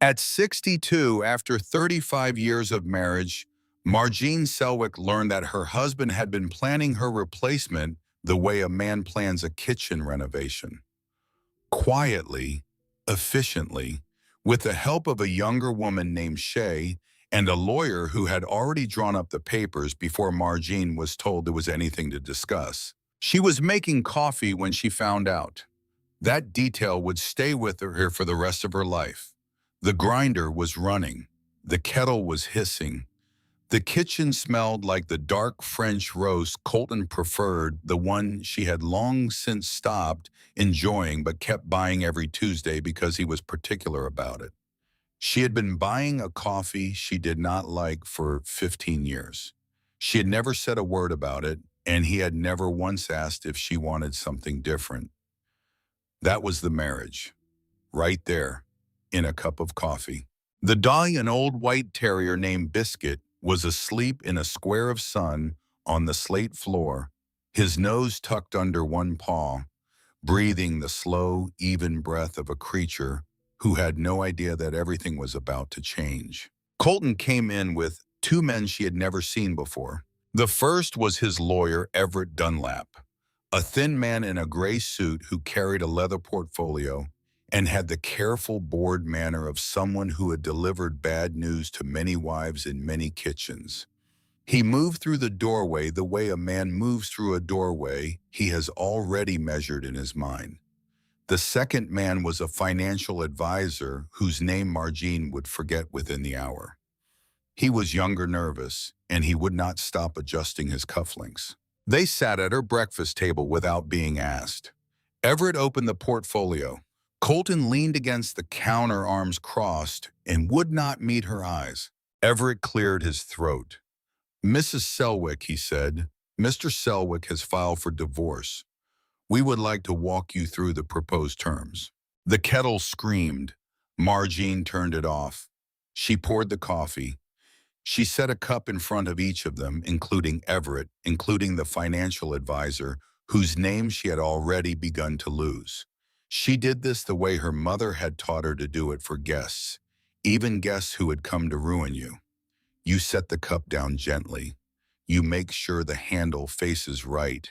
At 62, after 35 years of marriage, Margene Selwick learned that her husband had been planning her replacement the way a man plans a kitchen renovation. Quietly, efficiently, with the help of a younger woman named Shay and a lawyer who had already drawn up the papers before Margene was told there was anything to discuss. She was making coffee when she found out. That detail would stay with her for the rest of her life. The grinder was running. The kettle was hissing. The kitchen smelled like the dark French roast Colton preferred, the one she had long since stopped enjoying but kept buying every Tuesday because he was particular about it. She had been buying a coffee she did not like for 15 years. She had never said a word about it, and he had never once asked if she wanted something different. That was the marriage, right there, in a cup of coffee. The dog, an old white terrier named Biscuit, was asleep in a square of sun on the slate floor, his nose tucked under one paw, breathing the slow, even breath of a creature who had no idea that everything was about to change. Colton came in with two men she had never seen before. The first was his lawyer, Everett Dunlap, a thin man in a gray suit who carried a leather portfolio and had the careful, bored manner of someone who had delivered bad news to many wives in many kitchens. He moved through the doorway the way a man moves through a doorway he has already measured in his mind. The second man was a financial advisor whose name Margene would forget within the hour. He was younger, nervous, and he would not stop adjusting his cufflinks. They sat at her breakfast table without being asked. Everett opened the portfolio. Colton leaned against the counter, arms crossed, and would not meet her eyes. Everett cleared his throat. "Mrs. Selwick," he said, "Mr. Selwick has filed for divorce. We would like to walk you through the proposed terms." The kettle screamed. Margene turned it off. She poured the coffee. She set a cup in front of each of them, including Everett, including the financial advisor, whose name she had already begun to lose. She did this the way her mother had taught her to do it for guests, even guests who had come to ruin you. You set the cup down gently. You make sure the handle faces right.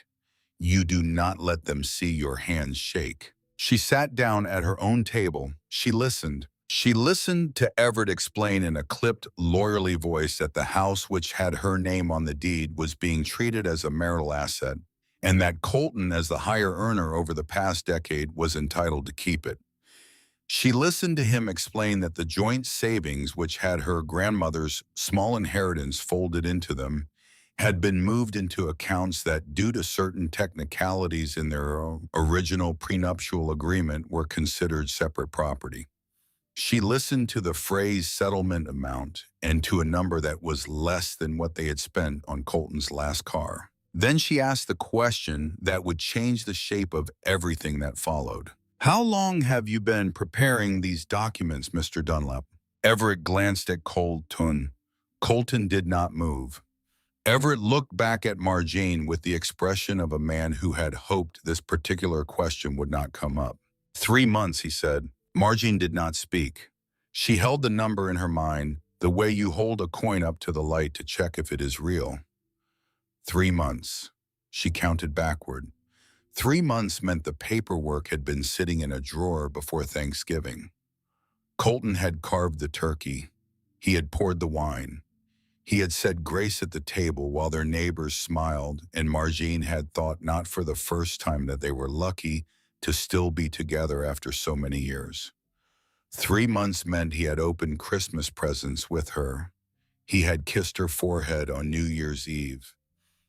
You do not let them see your hands shake. She sat down at her own table. She listened. She listened to Everett explain in a clipped, lawyerly voice that the house which had her name on the deed was being treated as a marital asset, and that Colton, as the higher earner over the past decade, was entitled to keep it. She listened to him explain that the joint savings, which had her grandmother's small inheritance folded into them, had been moved into accounts that, due to certain technicalities in their original prenuptial agreement, were considered separate property. She listened to the phrase settlement amount and to a number that was less than what they had spent on Colton's last car. Then she asked the question that would change the shape of everything that followed. "How long have you been preparing these documents, Mr. Dunlap?" Everett glanced at Colton. Colton did not move. Everett looked back at Margene with the expression of a man who had hoped this particular question would not come up. "3 months," he said. Margene did not speak. She held the number in her mind, the way you hold a coin up to the light to check if it is real. 3 months. She counted backward. 3 months meant the paperwork had been sitting in a drawer before Thanksgiving. Colton had carved the turkey. He had poured the wine. He had said grace at the table while their neighbors smiled, and Margene had thought not for the first time that they were lucky to still be together after so many years. 3 months meant he had opened Christmas presents with her. He had kissed her forehead on New Year's Eve.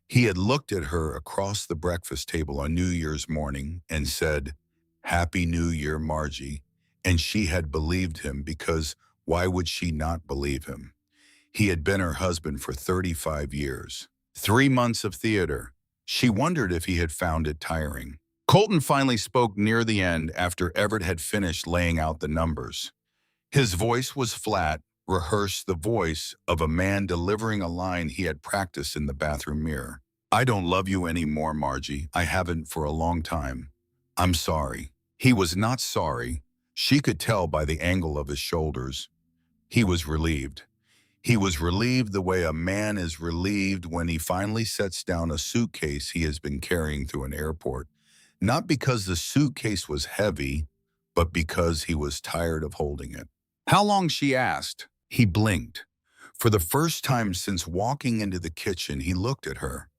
He had looked at her across the breakfast table on New Year's morning and said, "Happy New Year, Margie," and she had believed him because why would she not believe him? He had been her husband for 35 years. 3 months of theater. She wondered if he had found it tiring. Colton finally spoke near the end after Everett had finished laying out the numbers. His voice was flat, rehearsed, the voice of a man delivering a line he had practiced in the bathroom mirror. "I don't love you anymore, Margie. I haven't for a long time. I'm sorry." He was not sorry. She could tell by the angle of his shoulders. He was relieved. He was relieved the way a man is relieved when he finally sets down a suitcase he has been carrying through an airport. Not because the suitcase was heavy, but because he was tired of holding it. How long, she asked. He blinked. For the first time since walking into the kitchen, he looked at her.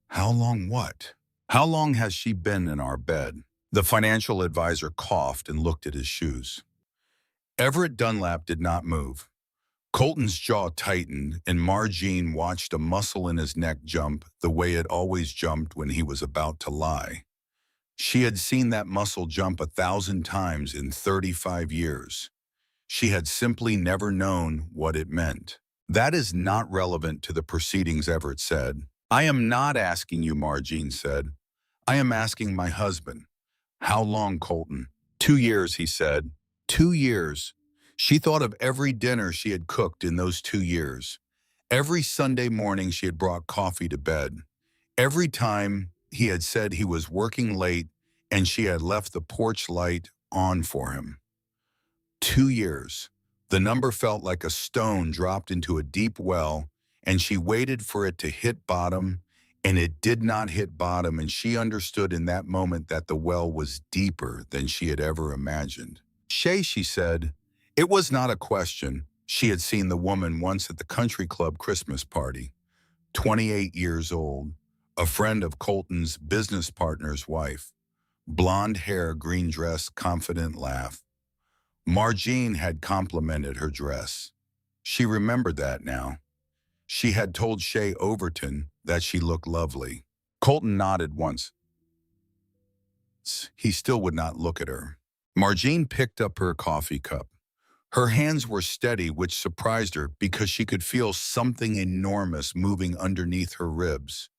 How long what? How long has she been in our bed? The financial advisor coughed and looked at his shoes. Everett Dunlap did not move. Colton's jaw tightened, and Margene watched a muscle in his neck jump the way it always jumped when he was about to lie. She had seen that muscle jump 1,000 times in 35 years. She had simply never known what it meant. That is not relevant to the proceedings, Everett said. I am not asking you, Margene said. I am asking my husband. How long, Colton? 2 years, he said. 2 years. She thought of every dinner she had cooked in those 2 years. Every Sunday morning she had brought coffee to bed. Every time he had said he was working late and she had left the porch light on for him. 2 years. The number felt like a stone dropped into a deep well, and she waited for it to hit bottom, and it did not hit bottom, and she understood in that moment that the well was deeper than she had ever imagined. Shay, she said. It was not a question. She had seen the woman once at the country club Christmas party. 28 years old, a friend of Colton's business partner's wife. Blonde hair, green dress, confident laugh. Margene had complimented her dress. She remembered that now. She had told Shay Overton that she looked lovely. Colton nodded once. He still would not look at her. Margene picked up her coffee cup. Her hands were steady, which surprised her because she could feel something enormous moving underneath her ribs,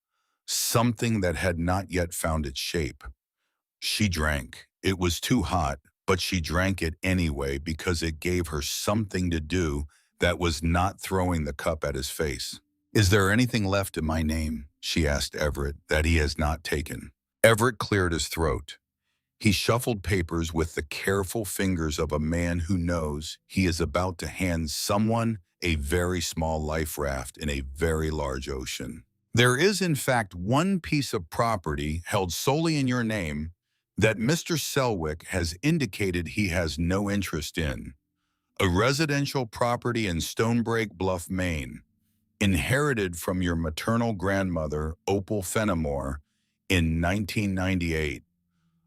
something that had not yet found its shape. She drank. It was too hot, but she drank it anyway because it gave her something to do that was not throwing the cup at his face. Is there anything left in my name, she asked Everett, that he has not taken? Everett cleared his throat. He shuffled papers with the careful fingers of a man who knows he is about to hand someone a very small life raft in a very large ocean. There is, in fact, one piece of property held solely in your name that Mr. Selwick has indicated he has no interest in. A residential property in Stonebreak Bluff, Maine, inherited from your maternal grandmother, Opal Fenimore, in 1998.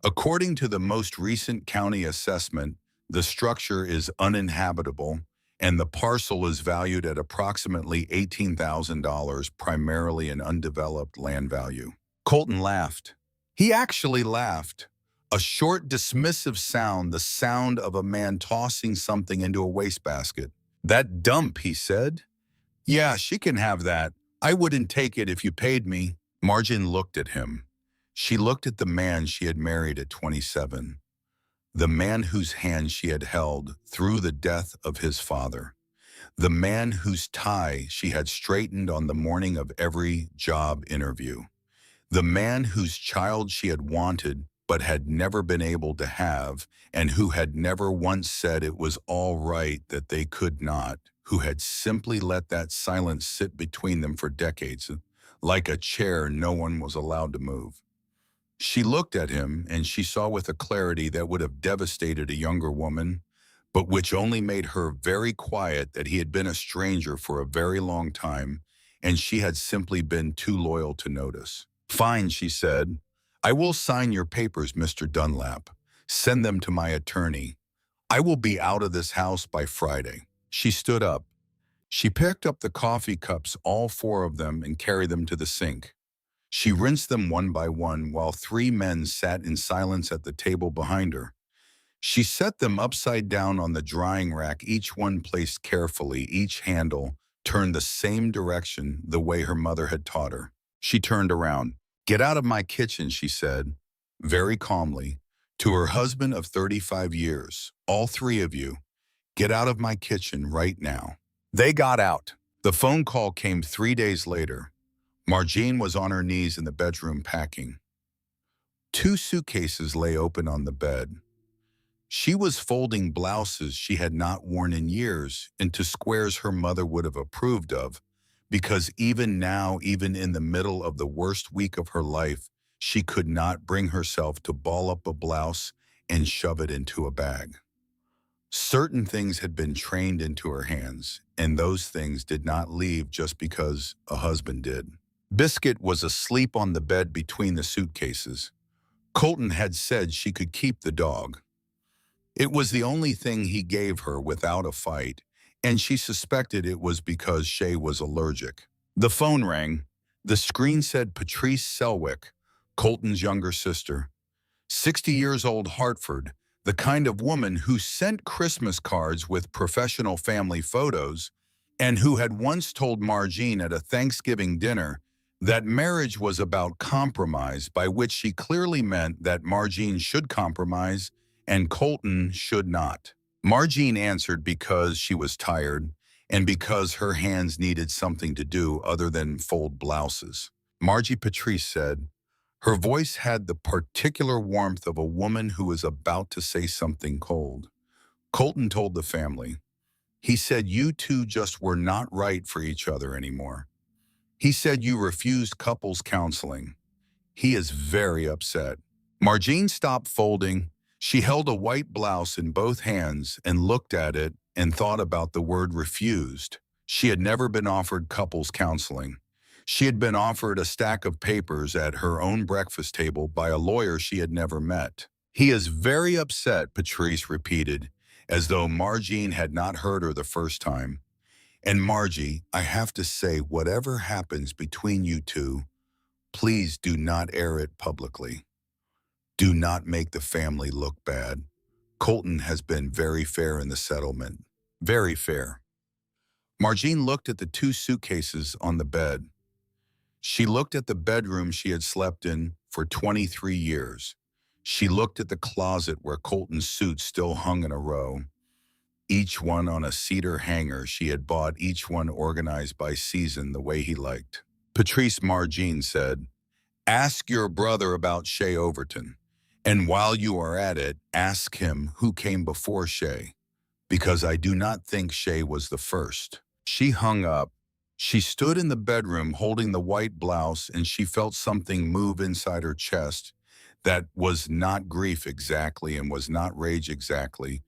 According to the most recent county assessment, the structure is uninhabitable, and the parcel is valued at approximately $18,000, primarily in undeveloped land value. Colton laughed. He actually laughed. A short, dismissive sound, the sound of a man tossing something into a wastebasket. That dump, he said. Yeah, she can have that. I wouldn't take it if you paid me. Margene looked at him. She looked at the man she had married at 27, the man whose hand she had held through the death of his father, the man whose tie she had straightened on the morning of every job interview, the man whose child she had wanted but had never been able to have, and who had never once said it was all right that they could not, who had simply let that silence sit between them for decades, like a chair no one was allowed to move. She looked at him, and she saw with a clarity that would have devastated a younger woman, but which only made her very quiet, that he had been a stranger for a very long time, and she had simply been too loyal to notice. Fine, she said. I will sign your papers, Mr. Dunlap. Send them to my attorney. I will be out of this house by Friday. She stood up. She picked up the coffee cups, all 4 of them, and carried them to the sink. She rinsed them one by one while 3 men sat in silence at the table behind her. She set them upside down on the drying rack, each one placed carefully, each handle turned the same direction, the way her mother had taught her. She turned around. Get out of my kitchen, she said, very calmly, to her husband of 35 years. All 3 of you, get out of my kitchen right now. They got out. The phone call came 3 days later. Margene was on her knees in the bedroom packing. 2 suitcases lay open on the bed. She was folding blouses she had not worn in years into squares her mother would have approved of, because even now, even in the middle of the worst week of her life, she could not bring herself to ball up a blouse and shove it into a bag. Certain things had been trained into her hands, and those things did not leave just because a husband did. Biscuit was asleep on the bed between the suitcases. Colton had said she could keep the dog. It was the only thing he gave her without a fight, and she suspected it was because Shay was allergic. The phone rang. The screen said Patrice Selwick, Colton's younger sister. 60 years old Hartford, the kind of woman who sent Christmas cards with professional family photos and who had once told Margene at a Thanksgiving dinner that marriage was about compromise, by which she clearly meant that Margene should compromise and Colton should not. Margene answered because she was tired and because her hands needed something to do other than fold blouses. Margie Patrice said, her voice had the particular warmth of a woman who is about to say something cold. Colton told the family. He said you two just were not right for each other anymore. He said you refused couples counseling. He is very upset. Margene stopped folding. She held a white blouse in both hands and looked at it and thought about the word refused. She had never been offered couples counseling. She had been offered a stack of papers at her own breakfast table by a lawyer she had never met. He is very upset, Patrice repeated, as though Margene had not heard her the first time. And Margie, I have to say, whatever happens between you two, please do not air it publicly. Do not make the family look bad. Colton has been very fair in the settlement. Very fair. Margene looked at the two suitcases on the bed. She looked at the bedroom she had slept in for 23 years. She looked at the closet where Colton's suits still hung in a row, each one on a cedar hanger she had bought, each one organized by season the way he liked. Patrice Margene said, ask your brother about Shay Overton. And while you are at it, ask him who came before Shay, because I do not think Shay was the first. She hung up. She stood in the bedroom holding the white blouse, and she felt something move inside her chest that was not grief exactly and was not rage exactly,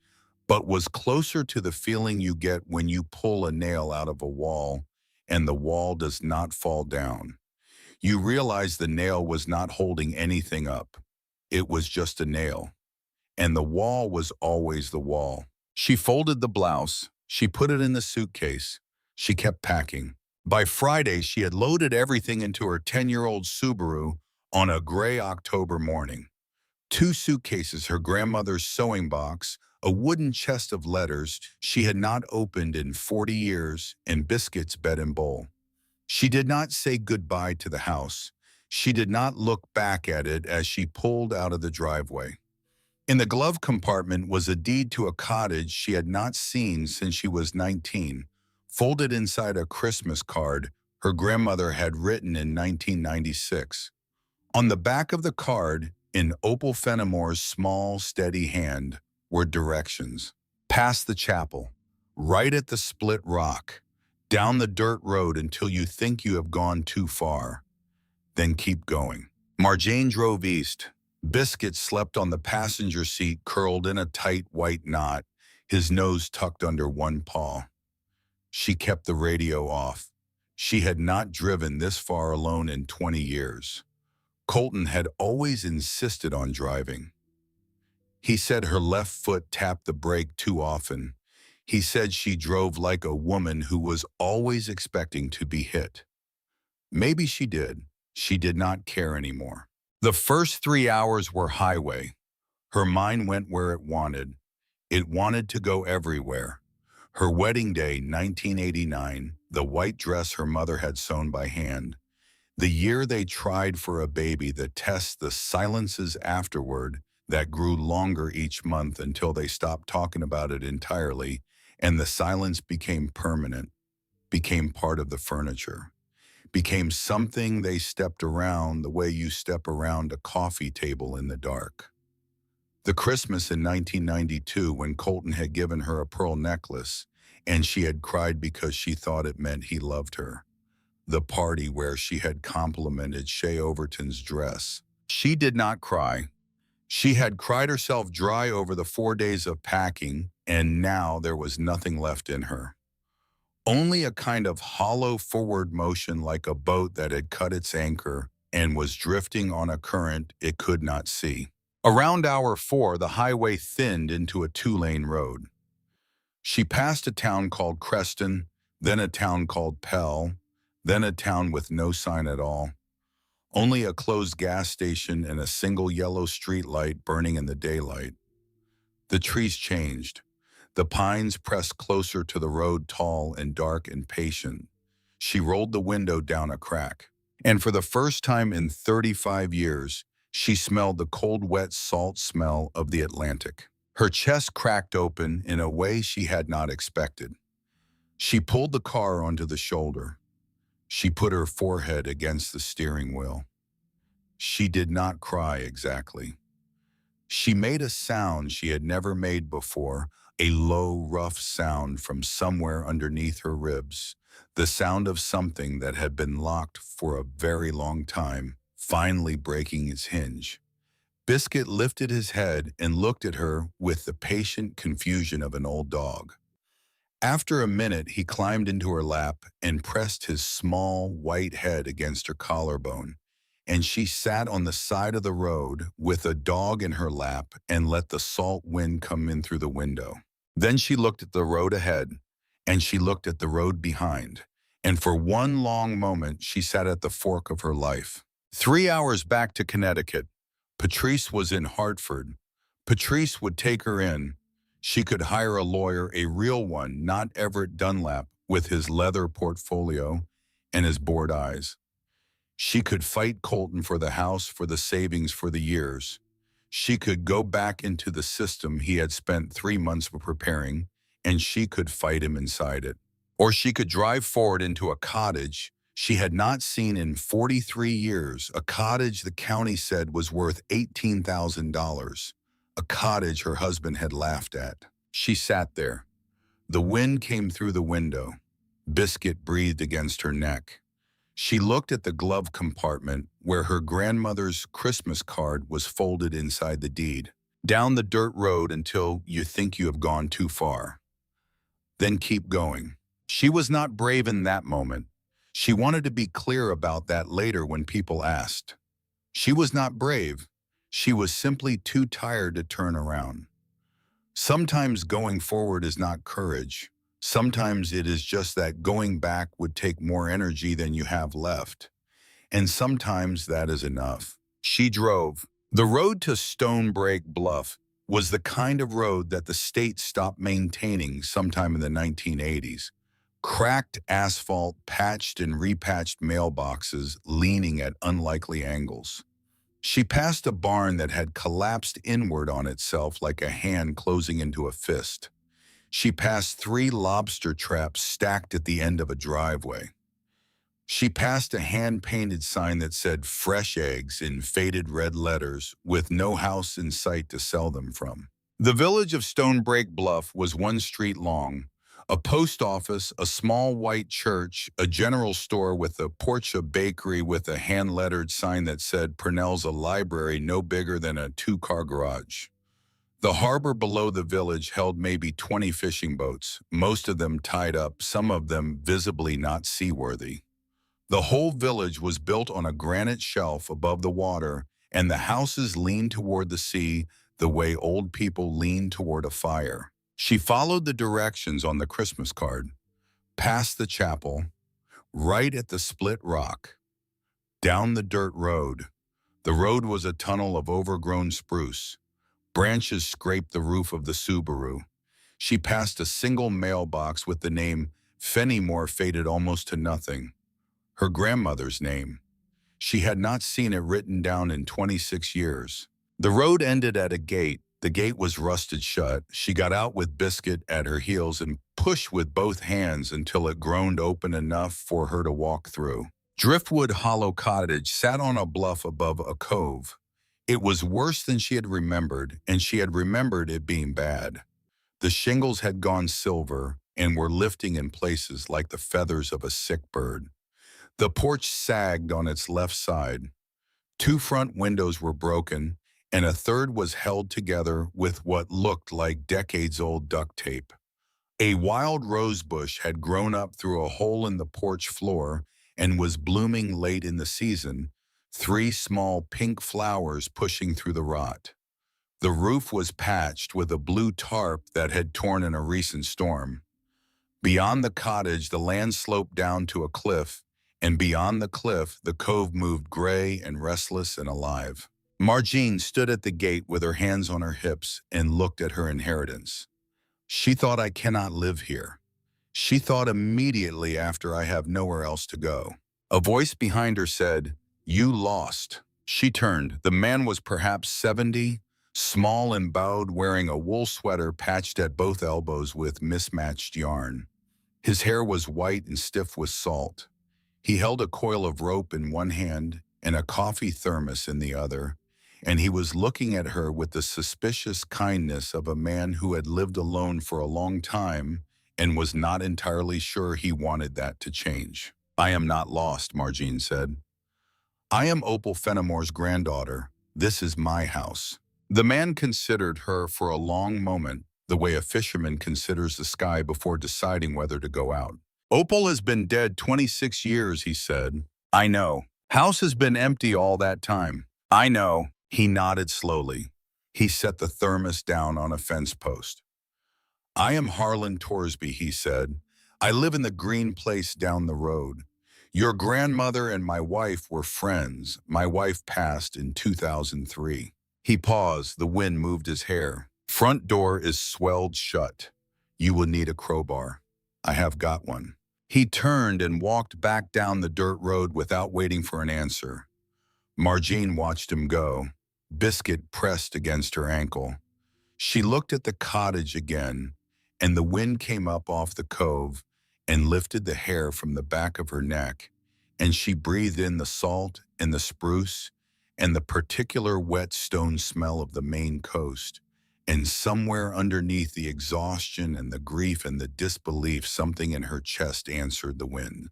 but was closer to the feeling you get when you pull a nail out of a wall and the wall does not fall down. You realize the nail was not holding anything up. It was just a nail. And the wall was always the wall. She folded the blouse. She put it in the suitcase. She kept packing. By Friday, she had loaded everything into her 10-year-old Subaru on a gray October morning. 2 suitcases, her grandmother's sewing box, a wooden chest of letters she had not opened in 40 years, and Biscuit's bed and bowl. She did not say goodbye to the house. She did not look back at it as she pulled out of the driveway. In the glove compartment was a deed to a cottage she had not seen since she was 19, folded inside a Christmas card her grandmother had written in 1996. On the back of the card, in Opal Fenimore's small, steady hand, were directions. Past the chapel, right at the split rock, down the dirt road until you think you have gone too far. Then keep going. Margene drove east. Biscuit slept on the passenger seat, curled in a tight white knot, his nose tucked under one paw. She kept the radio off. She had not driven this far alone in 20 years. Colton had always insisted on driving. He said her left foot tapped the brake too often. He said she drove like a woman who was always expecting to be hit. Maybe she did. She did not care anymore. The first 3 hours were highway. Her mind went where it wanted. It wanted to go everywhere. Her wedding day, 1989, the white dress her mother had sewn by hand. The year they tried for a baby, the tests, the silences afterward that grew longer each month until they stopped talking about it entirely, and the silence became permanent, became part of the furniture, became something they stepped around the way you step around a coffee table in the dark. The Christmas in 1992 when Colton had given her a pearl necklace and she had cried because she thought it meant he loved her. The party where she had complimented Shea Overton's dress. She did not cry. She had cried herself dry over the 4 days of packing, and now there was nothing left in her. Only a kind of hollow forward motion like a boat that had cut its anchor and was drifting on a current it could not see. Around hour 4, the highway thinned into a 2-lane road. She passed a town called Creston, then a town called Pell, then a town with no sign at all. Only a closed gas station and a single yellow street light burning in the daylight. The trees changed. The pines pressed closer to the road, tall and dark and patient. She rolled the window down a crack. And for the first time in 35 years, she smelled the cold, wet salt smell of the Atlantic. Her chest cracked open in a way she had not expected. She pulled the car onto the shoulder. She put her forehead against the steering wheel. She did not cry exactly. She made a sound she had never made before, a low, rough sound from somewhere underneath her ribs, the sound of something that had been locked for a very long time, finally breaking its hinge. Biscuit lifted his head and looked at her with the patient confusion of an old dog. After a minute, he climbed into her lap and pressed his small, white head against her collarbone, and she sat on the side of the road with a dog in her lap and let the salt wind come in through the window. Then she looked at the road ahead, and she looked at the road behind, and for one long moment she sat at the fork of her life. 3 hours back to Connecticut. Patrice was in Hartford. Patrice would take her in. She could hire a lawyer, a real one, not Everett Dunlap, with his leather portfolio and his bored eyes. She could fight Colton for the house, for the savings, for the years. She could go back into the system he had spent 3 months preparing, and she could fight him inside it. Or she could drive forward into a cottage she had not seen in 43 years, a cottage the county said was worth $18,000, a cottage her husband had laughed at. She sat there. The wind came through the window. Biscuit breathed against her neck. She looked at the glove compartment where her grandmother's Christmas card was folded inside the deed. Down the dirt road until you think you have gone too far. Then keep going. She was not brave in that moment. She wanted to be clear about that later when people asked. She was not brave. She was simply too tired to turn around. Sometimes going forward is not courage. Sometimes it is just that going back would take more energy than you have left. And sometimes that is enough. She drove. The road to Stonebreak Bluff was the kind of road that the state stopped maintaining sometime in the 1980s. Cracked asphalt, patched and repatched mailboxes leaning at unlikely angles. She passed a barn that had collapsed inward on itself like a hand closing into a fist. She passed 3 lobster traps stacked at the end of a driveway. She passed a hand-painted sign that said "Fresh Eggs" in faded red letters with no house in sight to sell them from. The village of Stonebreak Bluff was 1 street long. A post office, a small white church, a general store with a porch, a bakery with a hand-lettered sign that said Purnell's, a library no bigger than a 2-car garage. The harbor below the village held maybe 20 fishing boats, most of them tied up, some of them visibly not seaworthy. The whole village was built on a granite shelf above the water, and the houses leaned toward the sea the way old people lean toward a fire. She followed the directions on the Christmas card, past the chapel, right at the split rock, down the dirt road. The road was a tunnel of overgrown spruce. Branches scraped the roof of the Subaru. She passed a single mailbox with the name Fenimore faded almost to nothing. Her grandmother's name. She had not seen it written down in 26 years. The road ended at a gate. The gate was rusted shut. She got out with Biscuit at her heels and pushed with both hands until it groaned open enough for her to walk through. Driftwood Hollow Cottage sat on a bluff above a cove. It was worse than she had remembered, and she had remembered it being bad. The shingles had gone silver and were lifting in places like the feathers of a sick bird. The porch sagged on its left side. Two front windows were broken, and a third was held together with what looked like decades-old duct tape. A wild rose bush had grown up through a hole in the porch floor and was blooming late in the season, three small pink flowers pushing through the rot. The roof was patched with a blue tarp that had torn in a recent storm. Beyond the cottage, the land sloped down to a cliff, and beyond the cliff, the cove moved gray and restless and alive. Margene stood at the gate with her hands on her hips and looked at her inheritance. She thought, I cannot live here. She thought immediately after, I have nowhere else to go. A voice behind her said, you lost. She turned. The man was perhaps 70, small and bowed, wearing a wool sweater patched at both elbows with mismatched yarn. His hair was white and stiff with salt. He held a coil of rope in one hand and a coffee thermos in the other, and he was looking at her with the suspicious kindness of a man who had lived alone for a long time and was not entirely sure he wanted that to change. I am not lost, Margene said. I am Opal Fenimore's granddaughter. This is my house. The man considered her for a long moment, the way a fisherman considers the sky before deciding whether to go out. Opal has been dead 26 years, he said. I know. House has been empty all that time. I know. He nodded slowly. He set the thermos down on a fence post. I am Harlan Torsby, he said. I live in the green place down the road. Your grandmother and my wife were friends. My wife passed in 2003. He paused. The wind moved his hair. Front door is swelled shut. You will need a crowbar. I have got one. He turned and walked back down the dirt road without waiting for an answer. Margene watched him go, biscuit pressed against her ankle. She looked at the cottage again, and the wind came up off the cove and lifted the hair from the back of her neck, and she breathed in the salt and the spruce and the particular wet stone smell of the Maine coast. And somewhere underneath the exhaustion and the grief and the disbelief, something in her chest answered the wind.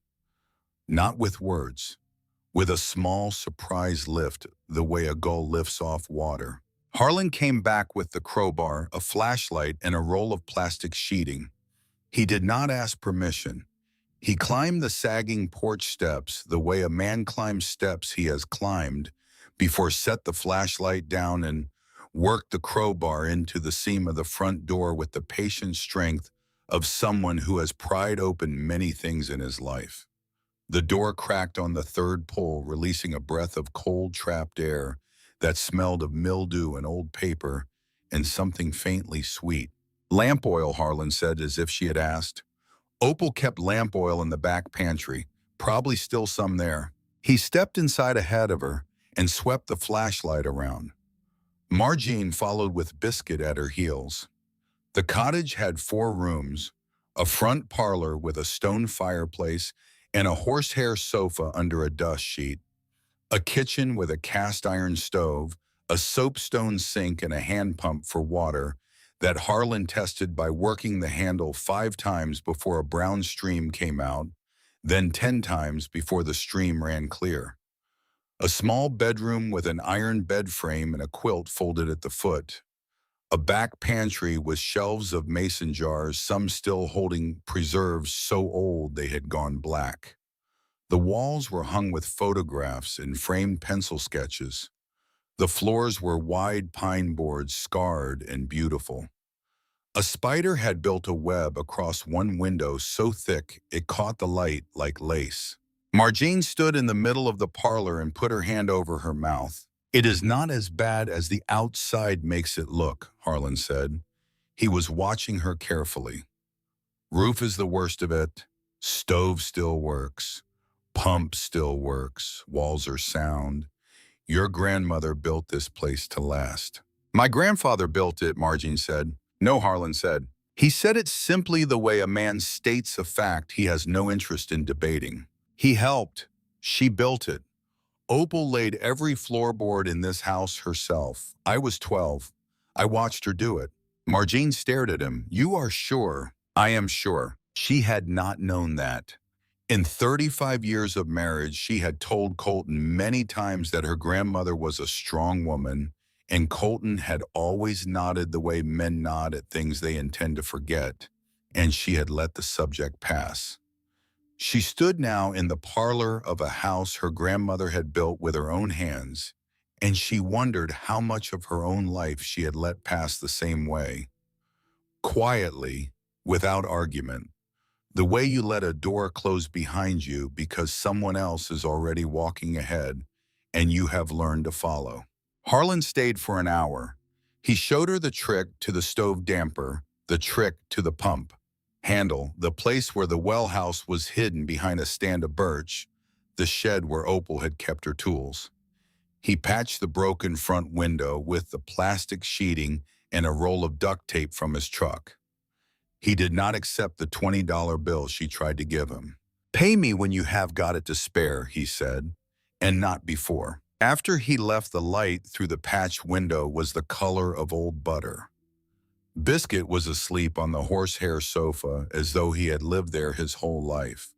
Not with words, with a small surprise lift, the way a gull lifts off water. Harlan came back with the crowbar, a flashlight, and a roll of plastic sheeting. He did not ask permission. He climbed the sagging porch steps the way a man climbs steps he has climbed, before set the flashlight down and worked the crowbar into the seam of the front door with the patient strength of someone who has pried open many things in his life. The door cracked on the third pull, releasing a breath of cold, trapped air that smelled of mildew and old paper and something faintly sweet. Lamp oil, Harlan said, as if she had asked. Opal kept lamp oil in the back pantry, probably still some there. He stepped inside ahead of her and swept the flashlight around. Margene followed with biscuit at her heels. The cottage had 4 rooms, a front parlor with a stone fireplace and a horsehair sofa under a dust sheet, a kitchen with a cast iron stove, a soapstone sink and a hand pump for water that Harlan tested by working the handle 5 times before a brown stream came out, then 10 times before the stream ran clear. A small bedroom with an iron bed frame and a quilt folded at the foot. A back pantry with shelves of mason jars, some still holding preserves so old they had gone black. The walls were hung with photographs and framed pencil sketches. The floors were wide pine boards, scarred and beautiful. A spider had built a web across one window so thick it caught the light like lace. Margene stood in the middle of the parlor and put her hand over her mouth. It is not as bad as the outside makes it look, Harlan said. He was watching her carefully. Roof is the worst of it. Stove still works. Pump still works. Walls are sound. Your grandmother built this place to last. My grandfather built it, Margene said. No, Harlan said. He said it simply the way a man states a fact he has no interest in debating. He helped. She built it. Opal laid every floorboard in this house herself. I was 12. I watched her do it. Margene stared at him. You are sure? I am sure. She had not known that. In 35 years of marriage, she had told Colton many times that her grandmother was a strong woman, and Colton had always nodded the way men nod at things they intend to forget, and she had let the subject pass. She stood now in the parlor of a house her grandmother had built with her own hands, and she wondered how much of her own life she had let pass the same way. Quietly, without argument, the way you let a door close behind you because someone else is already walking ahead and you have learned to follow. Harlan stayed for an hour. He showed her the trick to the stove damper, the trick to the pump handle, the place where the well house was hidden behind a stand of birch, the shed where Opal had kept her tools. He patched the broken front window with the plastic sheeting and a roll of duct tape from his truck. He did not accept the $20 bill she tried to give him. Pay me when you have got it to spare, he said, and not before. After he left, the light through the patched window was the color of old butter. Biscuit was asleep on the horsehair sofa as though he had lived there his whole life.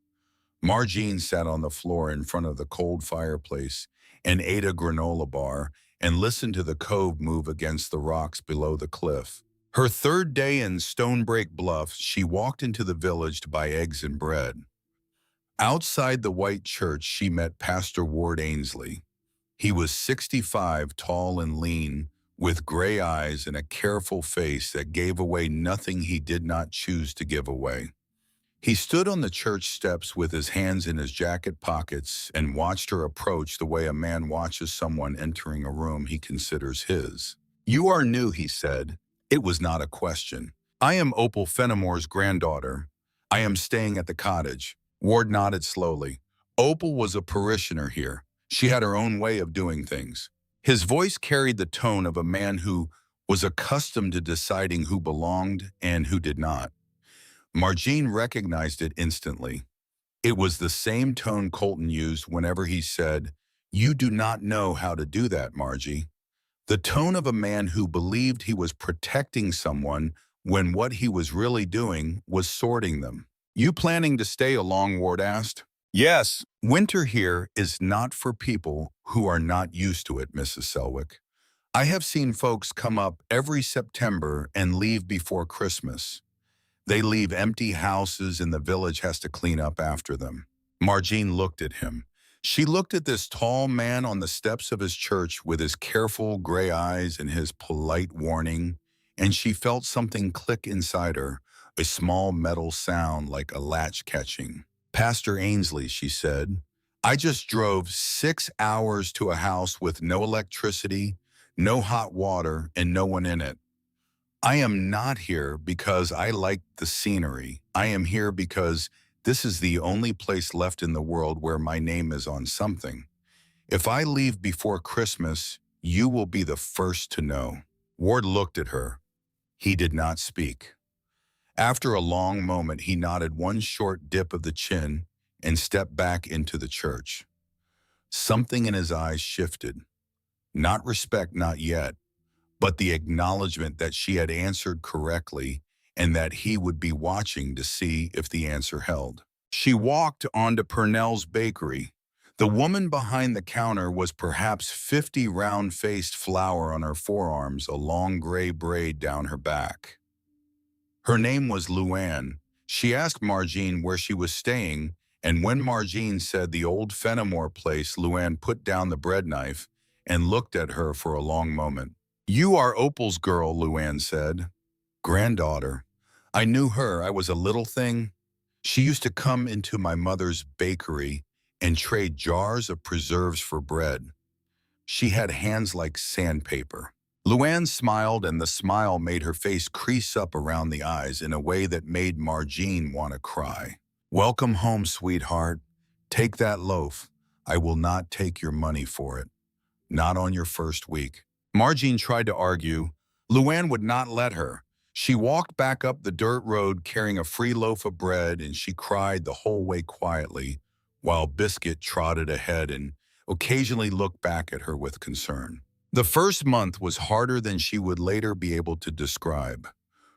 Margene sat on the floor in front of the cold fireplace and ate a granola bar and listened to the cove move against the rocks below the cliff. Her third day in Stonebreak Bluff, she walked into the village to buy eggs and bread. Outside the white church, she met Pastor Ward Ainsley. He was 65, tall and lean, with gray eyes and a careful face that gave away nothing he did not choose to give away. He stood on the church steps with his hands in his jacket pockets and watched her approach the way a man watches someone entering a room he considers his. You are new, he said. It was not a question. I am Opal Fenimore's granddaughter. I am staying at the cottage. Ward nodded slowly. Opal was a parishioner here. She had her own way of doing things. His voice carried the tone of a man who was accustomed to deciding who belonged and who did not. Margene recognized it instantly. It was the same tone Colton used whenever he said, "You do not know how to do that, Margie." The tone of a man who believed he was protecting someone when what he was really doing was sorting them. You planning to stay along, Ward asked. Yes, winter here is not for people who are not used to it, Mrs. Selwick. I have seen folks come up every September and leave before Christmas. They leave empty houses and the village has to clean up after them. Margene looked at him. She looked at this tall man on the steps of his church with his careful gray eyes and his polite warning, and she felt something click inside her, a small metal sound like a latch catching. Pastor Ainsley, she said, I just drove 6 hours to a house with no electricity, no hot water, and no one in it. I am not here because I like the scenery. I am here because this is the only place left in the world where my name is on something. If I leave before Christmas, you will be the first to know. Ward looked at her. He did not speak. After a long moment, he nodded one short dip of the chin and stepped back into the church. Something in his eyes shifted. Not respect, not yet, but the acknowledgement that she had answered correctly and that he would be watching to see if the answer held. She walked onto Purnell's bakery. The woman behind the counter was perhaps 50 round-faced flour on her forearms, a long gray braid down her back. Her name was Luann. She asked Margene where she was staying, and when Margene said the old Fenimore place, Luann put down the bread knife and looked at her for a long moment. You are Opal's girl, Luann said. Granddaughter. I knew her. I was a little thing. She used to come into my mother's bakery and trade jars of preserves for bread. She had hands like sandpaper. Luann smiled, and the smile made her face crease up around the eyes in a way that made Margene want to cry. Welcome home, sweetheart. Take that loaf. I will not take your money for it. Not on your first week. Margene tried to argue. Luann would not let her. She walked back up the dirt road carrying a free loaf of bread, and she cried the whole way quietly, while Biscuit trotted ahead and occasionally looked back at her with concern. The first month was harder than she would later be able to describe.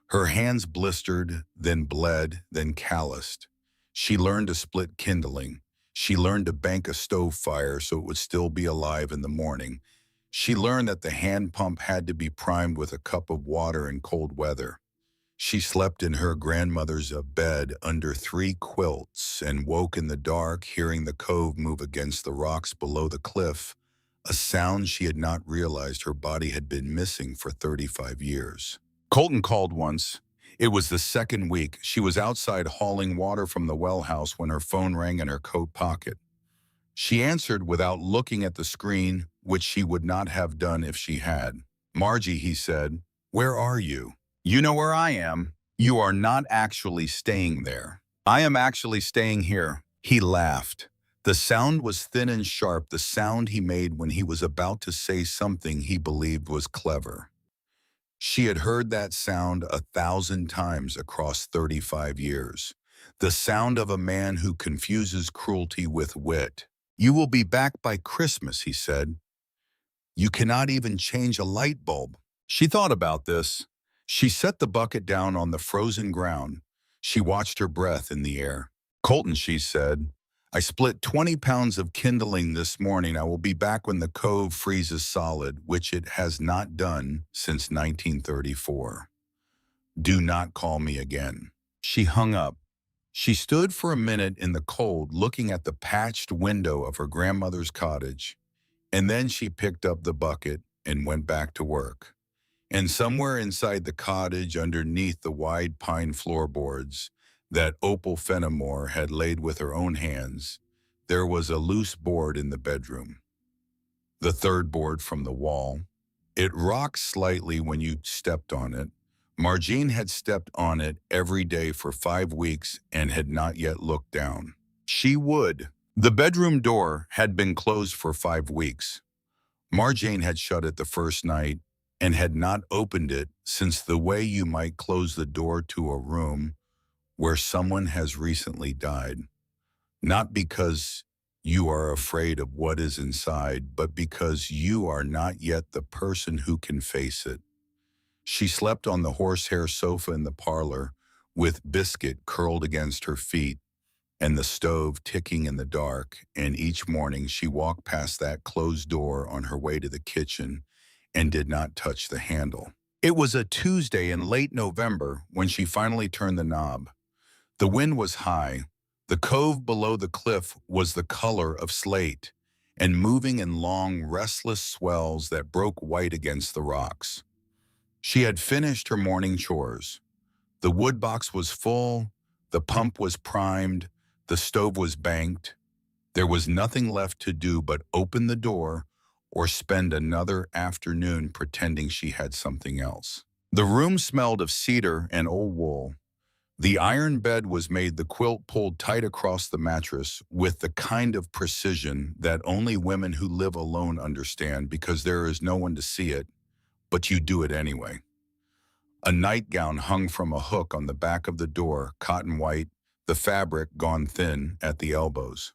Her hands blistered, then bled, then calloused. She learned to split kindling. She learned to bank a stove fire so it would still be alive in the morning. She learned that the hand pump had to be primed with a cup of water in cold weather. She slept in her grandmother's bed under 3 quilts and woke in the dark, hearing the cove move against the rocks below the cliff, a sound she had not realized her body had been missing for 35 years. Colton called once. It was the second week. She was outside hauling water from the well house when her phone rang in her coat pocket. She answered without looking at the screen, which she would not have done if she had. "Margie," he said, "where are you?" "You know where I am. You are not actually staying there. I am actually staying here." He laughed. The sound was thin and sharp, the sound he made when he was about to say something he believed was clever. She had heard that sound 1,000 times across 35 years. The sound of a man who confuses cruelty with wit. "You will be back by Christmas," he said. "You cannot even change a light bulb." She thought about this. She set the bucket down on the frozen ground. She watched her breath in the air. "Colton," she said, "I split 20 pounds of kindling this morning. I will be back when the cove freezes solid, which it has not done since 1934. Do not call me again." She hung up. She stood for a minute in the cold, looking at the patched window of her grandmother's cottage, and then she picked up the bucket and went back to work. And somewhere inside the cottage, underneath the wide pine floorboards that Opal Fenimore had laid with her own hands, there was a loose board in the bedroom. The third board from the wall. It rocked slightly when you stepped on it. Margene had stepped on it every day for 5 weeks and had not yet looked down. She would. The bedroom door had been closed for 5 weeks. Margene had shut it the first night and had not opened it since, the way you might close the door to a room where someone has recently died. Not because you are afraid of what is inside, but because you are not yet the person who can face it. She slept on the horsehair sofa in the parlor, with biscuit curled against her feet and the stove ticking in the dark, and each morning she walked past that closed door on her way to the kitchen and did not touch the handle. It was a Tuesday in late November when she finally turned the knob. The wind was high. The cove below the cliff was the color of slate and moving in long, restless swells that broke white against the rocks. She had finished her morning chores. The wood box was full, the pump was primed, the stove was banked. There was nothing left to do but open the door or spend another afternoon pretending she had something else. The room smelled of cedar and old wool. The iron bed was made, the quilt pulled tight across the mattress with the kind of precision that only women who live alone understand, because there is no one to see it, but you do it anyway. A nightgown hung from a hook on the back of the door, cotton white, the fabric gone thin at the elbows.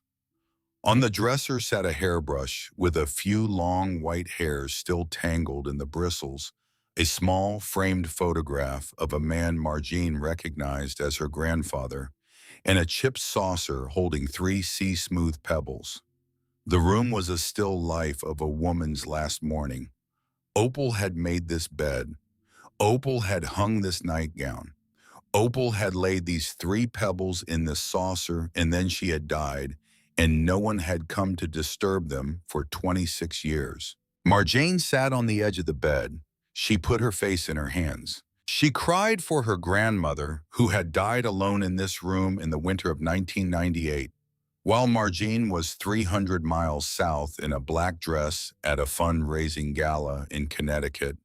On the dresser sat a hairbrush with a few long white hairs still tangled in the bristles, a small framed photograph of a man Margene recognized as her grandfather, and a chipped saucer holding 3 sea-smooth pebbles. The room was a still life of a woman's last morning. Opal had made this bed. Opal had hung this nightgown. Opal had laid these 3 pebbles in this saucer, and then she had died, and no one had come to disturb them for 26 years. Margene sat on the edge of the bed. She put her face in her hands. She cried for her grandmother, who had died alone in this room in the winter of 1998, while Margene was 300 miles south in a black dress at a fundraising gala in Connecticut,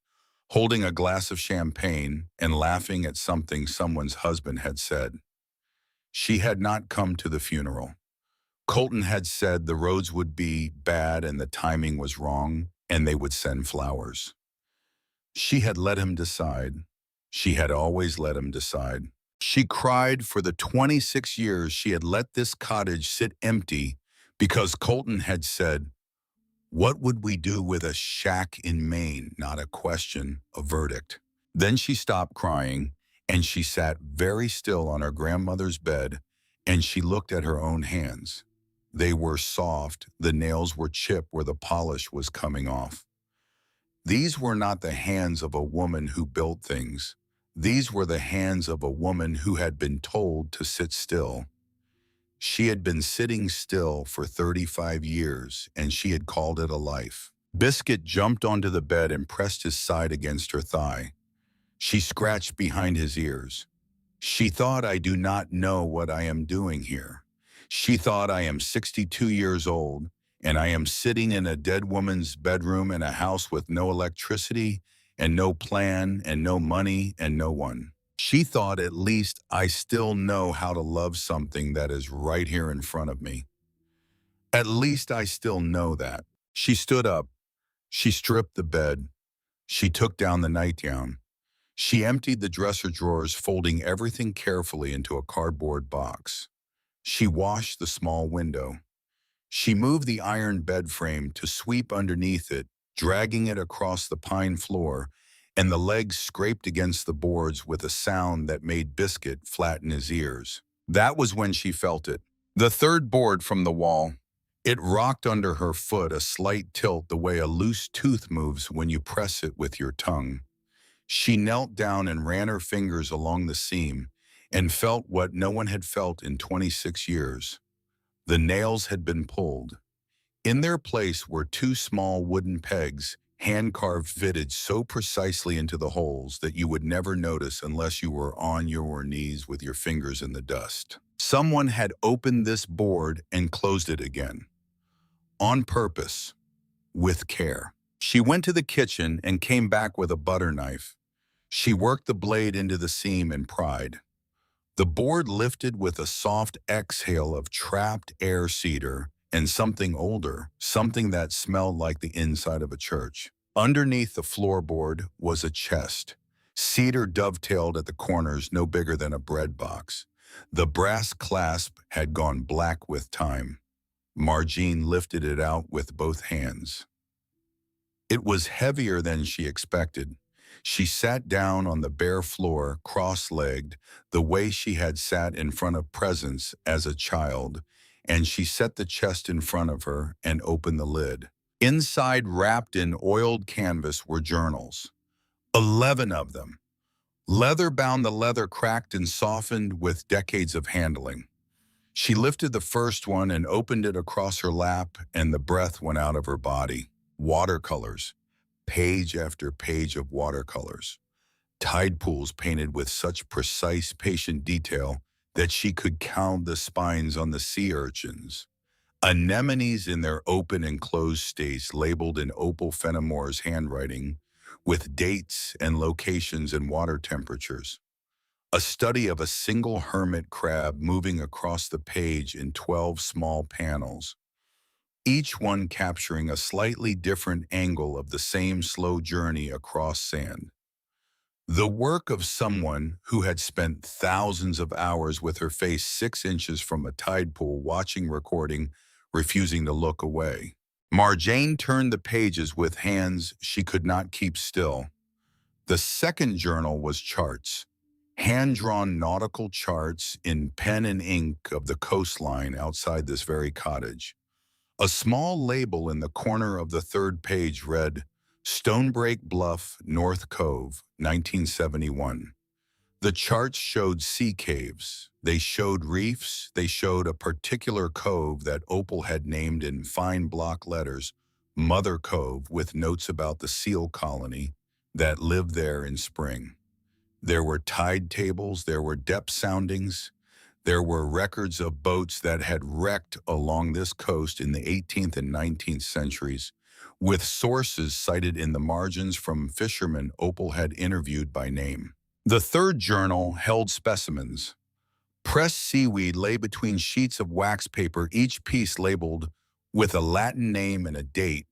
holding a glass of champagne and laughing at something someone's husband had said. She had not come to the funeral. Colton had said the roads would be bad and the timing was wrong, and they would send flowers. She had let him decide. She had always let him decide. She cried for the 26 years she had let this cottage sit empty because Colton had said, What would we do with a shack in Maine? Not a question, a verdict. Then she stopped crying, and she sat very still on her grandmother's bed, and she looked at her own hands. They were soft, the nails were chipped where the polish was coming off. These were not the hands of a woman who built things. These were the hands of a woman who had been told to sit still. She had been sitting still for 35 years, and she had called it a life. Biscuit jumped onto the bed and pressed his side against her thigh. She scratched behind his ears. She thought, I do not know what I am doing here. She thought, I am 62 years old, and I am sitting in a dead woman's bedroom in a house with no electricity, and no plan, and no money, and no one. She thought, at least I still know how to love something that is right here in front of me. At least I still know that. She stood up. She stripped the bed. She took down the nightgown. She emptied the dresser drawers, folding everything carefully into a cardboard box. She washed the small window. She moved the iron bed frame to sweep underneath it, dragging it across the pine floor, and the legs scraped against the boards with a sound that made Biscuit flatten his ears. That was when she felt it. The third board from the wall. It rocked under her foot, a slight tilt the way a loose tooth moves when you press it with your tongue. She knelt down and ran her fingers along the seam and felt what no one had felt in 26 years. The nails had been pulled. In their place were two small wooden pegs, hand-carved, fitted so precisely into the holes that you would never notice unless you were on your knees with your fingers in the dust. Someone had opened this board and closed it again. On purpose, with care. She went to the kitchen and came back with a butter knife. She worked the blade into the seam and pried. The board lifted with a soft exhale of trapped air, cedar, and something older, something that smelled like the inside of a church. Underneath the floorboard was a chest. Cedar dovetailed at the corners, no bigger than a bread box. The brass clasp had gone black with time. Margene lifted it out with both hands. It was heavier than she expected. She sat down on the bare floor, cross-legged, the way she had sat in front of presents as a child, and she set the chest in front of her and opened the lid. Inside, wrapped in oiled canvas, were journals. 11 of them. Leather-bound, the leather cracked and softened with decades of handling. She lifted the first one and opened it across her lap, and the breath went out of her body. Watercolors. Page after page of watercolors. Tide pools painted with such precise, patient detail that she could count the spines on the sea urchins. Anemones in their open and closed states labeled in Opal Fenimore's handwriting with dates and locations and water temperatures. A study of a single hermit crab moving across the page in 12 small panels, each one capturing a slightly different angle of the same slow journey across sand. The work of someone who had spent thousands of hours with her face 6 inches from a tide pool, watching, recording, refusing to look away. Margene turned the pages with hands she could not keep still. The second journal was charts, hand-drawn nautical charts in pen and ink of the coastline outside this very cottage. A small label in the corner of the third page read, Stonebreak Bluff, North Cove, 1971. The charts showed sea caves. They showed reefs. They showed a particular cove that Opal had named in fine block letters, Mother Cove, with notes about the seal colony that lived there in spring. There were tide tables. There were depth soundings. There were records of boats that had wrecked along this coast in the 18th and 19th centuries, with sources cited in the margins from fishermen Opal had interviewed by name. The third journal held specimens. Pressed seaweed lay between sheets of wax paper, each piece labeled with a Latin name and a date.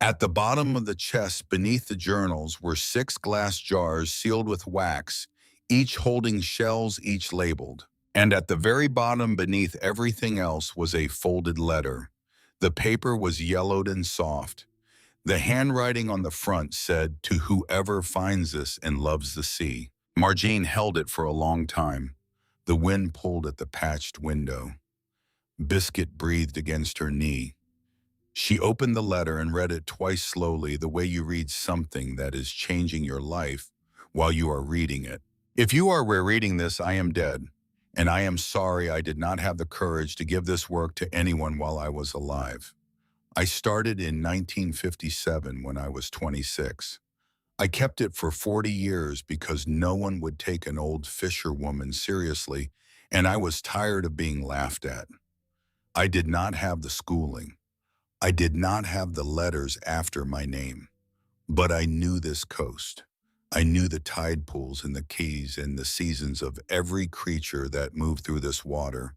At the bottom of the chest beneath the journals were 6 glass jars sealed with wax, each holding shells, each labeled. And at the very bottom beneath everything else was a folded letter. The paper was yellowed and soft. The handwriting on the front said, "To whoever finds this and loves the sea." Margene held it for a long time. The wind pulled at the patched window. Biscuit breathed against her knee. She opened the letter and read it twice slowly, the way you read something that is changing your life while you are reading it. "If you are rereading this, I am dead, and I am sorry I did not have the courage to give this work to anyone while I was alive. I started in 1957 when I was 26. I kept it for 40 years because no one would take an old fisherwoman seriously, and I was tired of being laughed at. I did not have the schooling. I did not have the letters after my name, but I knew this coast. I knew the tide pools and the keys and the seasons of every creature that moved through this water.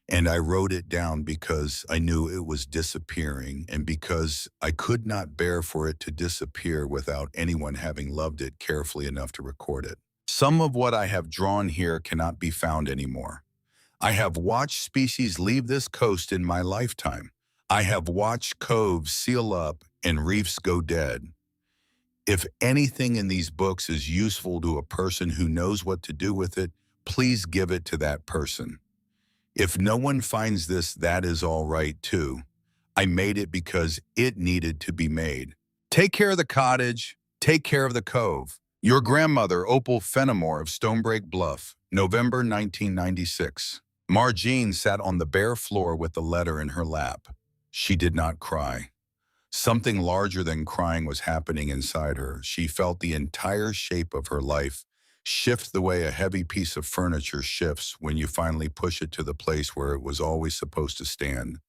And I wrote it down because I knew it was disappearing and because I could not bear for it to disappear without anyone having loved it carefully enough to record it. Some of what I have drawn here cannot be found anymore. I have watched species leave this coast in my lifetime. I have watched coves seal up and reefs go dead. If anything in these books is useful to a person who knows what to do with it, please give it to that person. If no one finds this, that is all right too. I made it because it needed to be made. Take care of the cottage. Take care of the cove. Your grandmother, Opal Fenimore of Stonebreak Bluff, November 1996. Margene sat on the bare floor with the letter in her lap. She did not cry. Something larger than crying was happening inside her. She felt the entire shape of her life shift the way a heavy piece of furniture shifts when you finally push it to the place where it was always supposed to stand.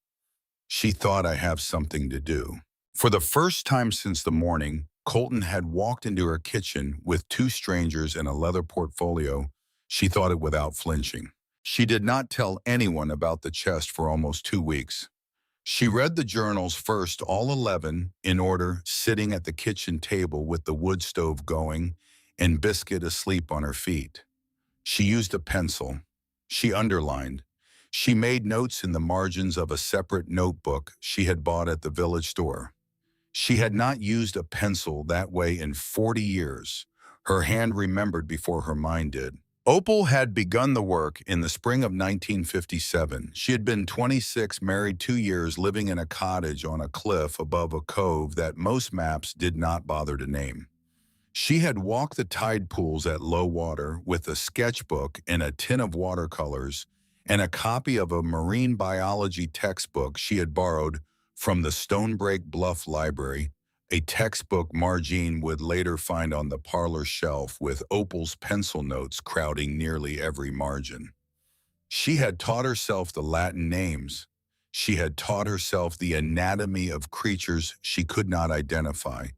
She thought, "I have something to do." For the first time since the morning, Colton had walked into her kitchen with two strangers and a leather portfolio. She thought it without flinching. She did not tell anyone about the chest for almost 2 weeks. She read the journals first, all 11, in order, sitting at the kitchen table with the wood stove going and Biscuit asleep on her feet. She used a pencil. She underlined. She made notes in the margins of a separate notebook she had bought at the village store. She had not used a pencil that way in 40 years. Her hand remembered before her mind did. Opal had begun the work in the spring of 1957. She had been 26, married 2 years, living in a cottage on a cliff above a cove that most maps did not bother to name. She had walked the tide pools at low water with a sketchbook and a tin of watercolors and a copy of a marine biology textbook she had borrowed from the Stonebreak Bluff Library, a textbook Margene would later find on the parlor shelf with Opal's pencil notes crowding nearly every margin. She had taught herself the Latin names. She had taught herself the anatomy of creatures she could not identify,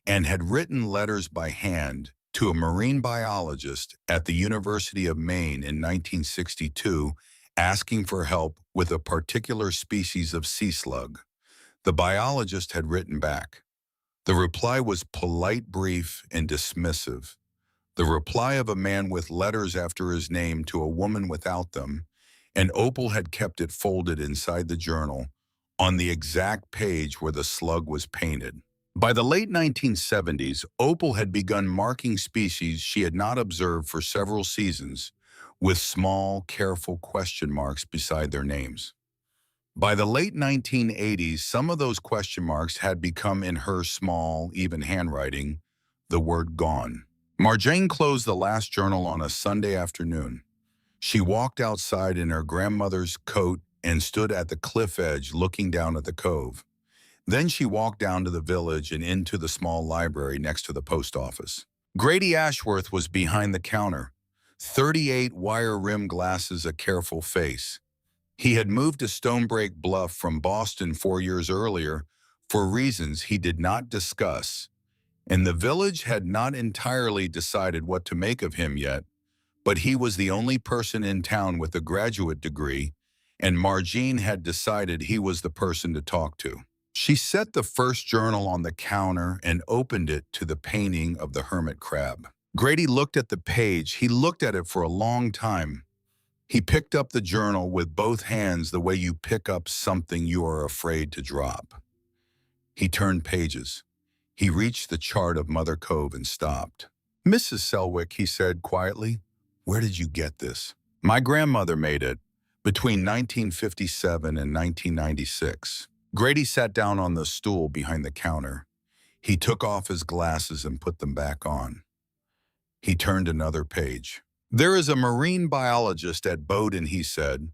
and had written letters by hand to a marine biologist at the University of Maine in 1962 asking for help with a particular species of sea slug. The biologist had written back. The reply was polite, brief, and dismissive. The reply of a man with letters after his name to a woman without them, and Opal had kept it folded inside the journal on the exact page where the slug was painted. By the late 1970s, Opal had begun marking species she had not observed for several seasons with small, careful question marks beside their names. By the late 1980s, some of those question marks had become, in her small, even handwriting, the word gone. Margene closed the last journal on a Sunday afternoon. She walked outside in her grandmother's coat and stood at the cliff edge looking down at the cove. Then she walked down to the village and into the small library next to the post office. Grady Ashworth was behind the counter, 38 wire-rimmed glasses, a careful face. He had moved to Stonebreak Bluff from Boston 4 years earlier for reasons he did not discuss, and the village had not entirely decided what to make of him yet, but he was the only person in town with a graduate degree, and Margene had decided he was the person to talk to. She set the first journal on the counter and opened it to the painting of the hermit crab. Grady looked at the page. He looked at it for a long time. He picked up the journal with both hands the way you pick up something you are afraid to drop. He turned pages. He reached the chart of Mother Cove and stopped. "Mrs. Selwick," he said quietly, "where did you get this?" "My grandmother made it between 1957 and 1996. Grady sat down on the stool behind the counter. He took off his glasses and put them back on. He turned another page. "There is a marine biologist at Bowdoin," he said.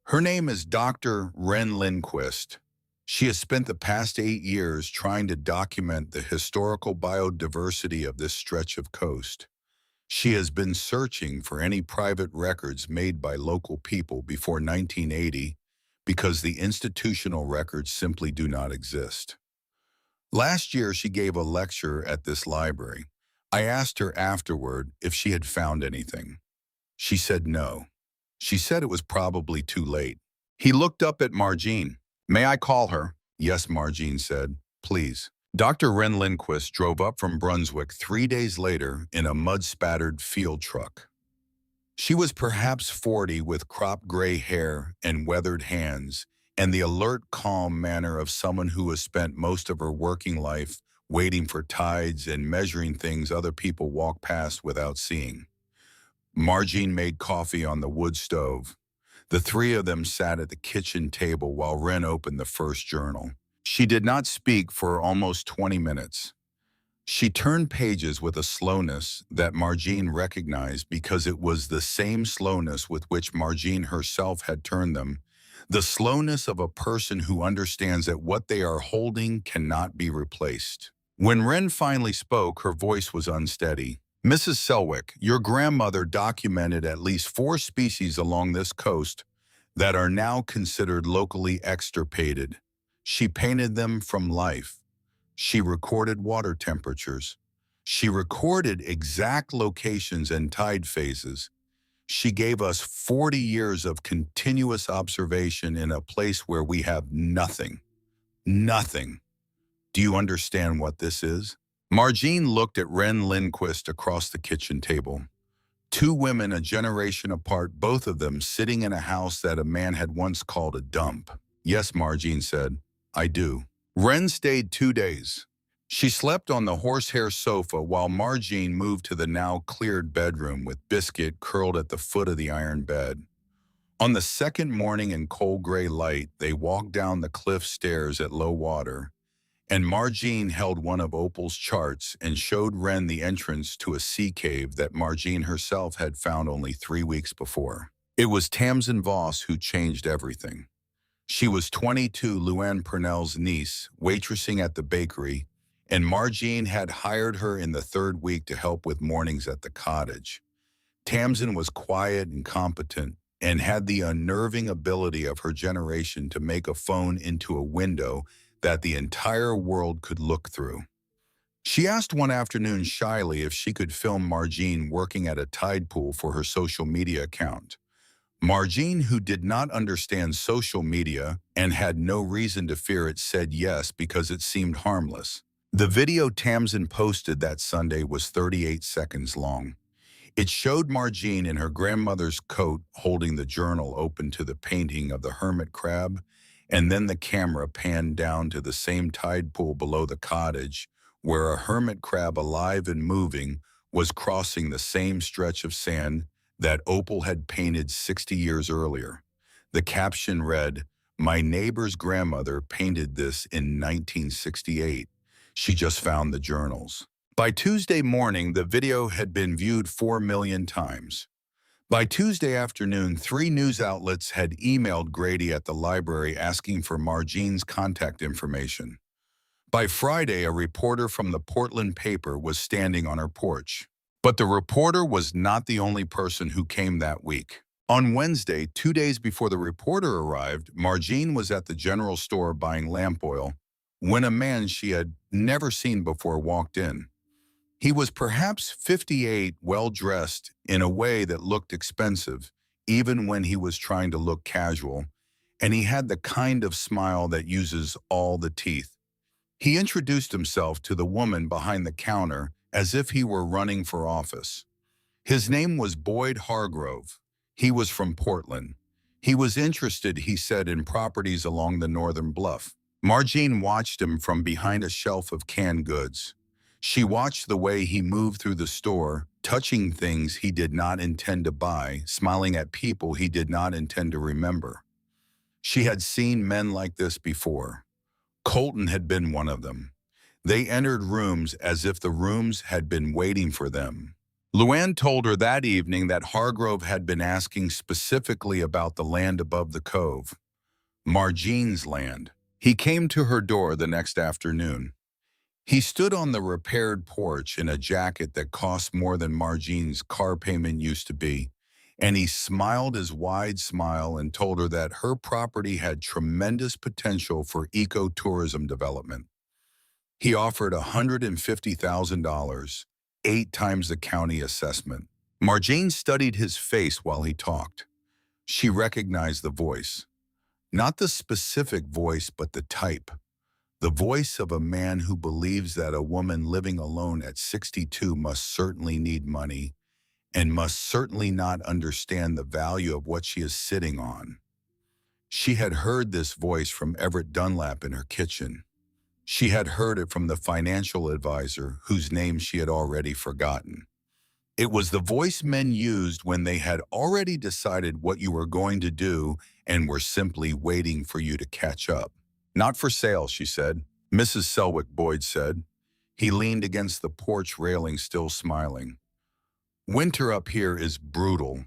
"Her name is Dr. Wren Lindquist. She has spent the past 8 years trying to document the historical biodiversity of this stretch of coast. She has been searching for any private records made by local people before 1980 because the institutional records simply do not exist. Last year, she gave a lecture at this library. I asked her afterward if she had found anything. She said no. She said it was probably too late." He looked up at Margene. "May I call her?" "Yes," Margene said. "Please." Dr. Wren Lindquist drove up from Brunswick 3 days later in a mud-spattered field truck. She was perhaps 40 with cropped gray hair and weathered hands, and the alert, calm manner of someone who has spent most of her working life waiting for tides and measuring things other people walk past without seeing. Margene made coffee on the wood stove. The three of them sat at the kitchen table while Wren opened the first journal. She did not speak for almost 20 minutes. She turned pages with a slowness that Margene recognized because it was the same slowness with which Margene herself had turned them, the slowness of a person who understands that what they are holding cannot be replaced. When Wren finally spoke, her voice was unsteady. "Mrs. Selwick, your grandmother documented at least 4 species along this coast that are now considered locally extirpated. She painted them from life. She recorded water temperatures. She recorded exact locations and tide phases. She gave us 40 years of continuous observation in a place where we have nothing. Nothing. Do you understand what this is?" Margene looked at Wren Lindquist across the kitchen table. 2 women a generation apart, both of them sitting in a house that a man had once called a dump. "Yes," Margene said, "I do." Wren stayed 2 days. She slept on the horsehair sofa while Margene moved to the now cleared bedroom with Biscuit curled at the foot of the iron bed. On the second morning in cold gray light, they walked down the cliff stairs at low water, and Margene held one of Opal's charts and showed Wren the entrance to a sea cave that Margene herself had found only 3 weeks before. It was Tamsin Voss who changed everything. She was 22, Luann Purnell's niece, waitressing at the bakery, and Margene had hired her in the 3rd week to help with mornings at the cottage. Tamsin was quiet and competent and had the unnerving ability of her generation to make a phone into a window that the entire world could look through. She asked one afternoon shyly if she could film Margene working at a tide pool for her social media account. Margene, who did not understand social media and had no reason to fear it, said yes because it seemed harmless. The video Tamsin posted that Sunday was 38 seconds long. It showed Margene in her grandmother's coat holding the journal open to the painting of the hermit crab, and then the camera panned down to the same tide pool below the cottage, where a hermit crab alive and moving was crossing the same stretch of sand that Opal had painted 60 years earlier. The caption read, "My neighbor's grandmother painted this in 1968. She just found the journals." By Tuesday morning, the video had been viewed 4 million times. By Tuesday afternoon, 3 news outlets had emailed Grady at the library asking for Margene's contact information. By Friday, a reporter from the Portland paper was standing on her porch. But the reporter was not the only person who came that week. On Wednesday, 2 days before the reporter arrived, Margene was at the general store buying lamp oil when a man she had never seen before walked in. He was perhaps 58, well-dressed in a way that looked expensive, even when he was trying to look casual, and he had the kind of smile that uses all the teeth. He introduced himself to the woman behind the counter as if he were running for office. His name was Boyd Hargrove. He was from Portland. He was interested, he said, in properties along the northern bluff. Margene watched him from behind a shelf of canned goods. She watched the way he moved through the store, touching things he did not intend to buy, smiling at people he did not intend to remember. She had seen men like this before. Colton had been one of them. They entered rooms as if the rooms had been waiting for them. Luann told her that evening that Hargrove had been asking specifically about the land above the cove, Margene's land. He came to her door the next afternoon. He stood on the repaired porch in a jacket that cost more than Margene's car payment used to be, and he smiled his wide smile and told her that her property had tremendous potential for ecotourism development. He offered $150,000, 8 times the county assessment. Margene studied his face while he talked. She recognized the voice. Not the specific voice, but the type. The voice of a man who believes that a woman living alone at 62 must certainly need money and must certainly not understand the value of what she is sitting on. She had heard this voice from Everett Dunlap in her kitchen. She had heard it from the financial advisor whose name she had already forgotten. It was the voice men used when they had already decided what you were going to do and were simply waiting for you to catch up. Not for sale, she said. Mrs. Selwick, Boyd said. He leaned against the porch railing, still smiling. Winter up here is brutal.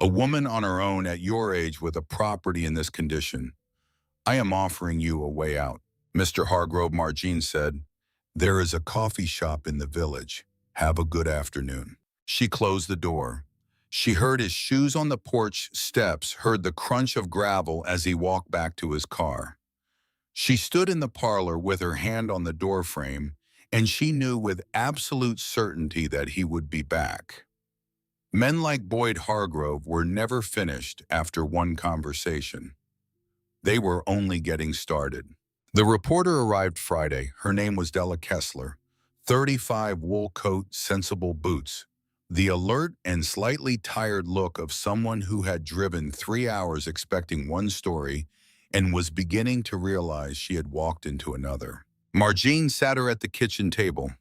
A woman on her own at your age with a property in this condition. I am offering you a way out. Mr. Hargrove, Margene said. There is a coffee shop in the village. Have a good afternoon. She closed the door. She heard his shoes on the porch steps, heard the crunch of gravel as he walked back to his car. She stood in the parlor with her hand on the doorframe, and she knew with absolute certainty that he would be back. Men like Boyd Hargrove were never finished after one conversation. They were only getting started. The reporter arrived Friday. Her name was Della Kessler. 35 wool coat, sensible boots. The alert and slightly tired look of someone who had driven 3 hours expecting one story and was beginning to realize she had walked into another. Margene sat her at the kitchen table.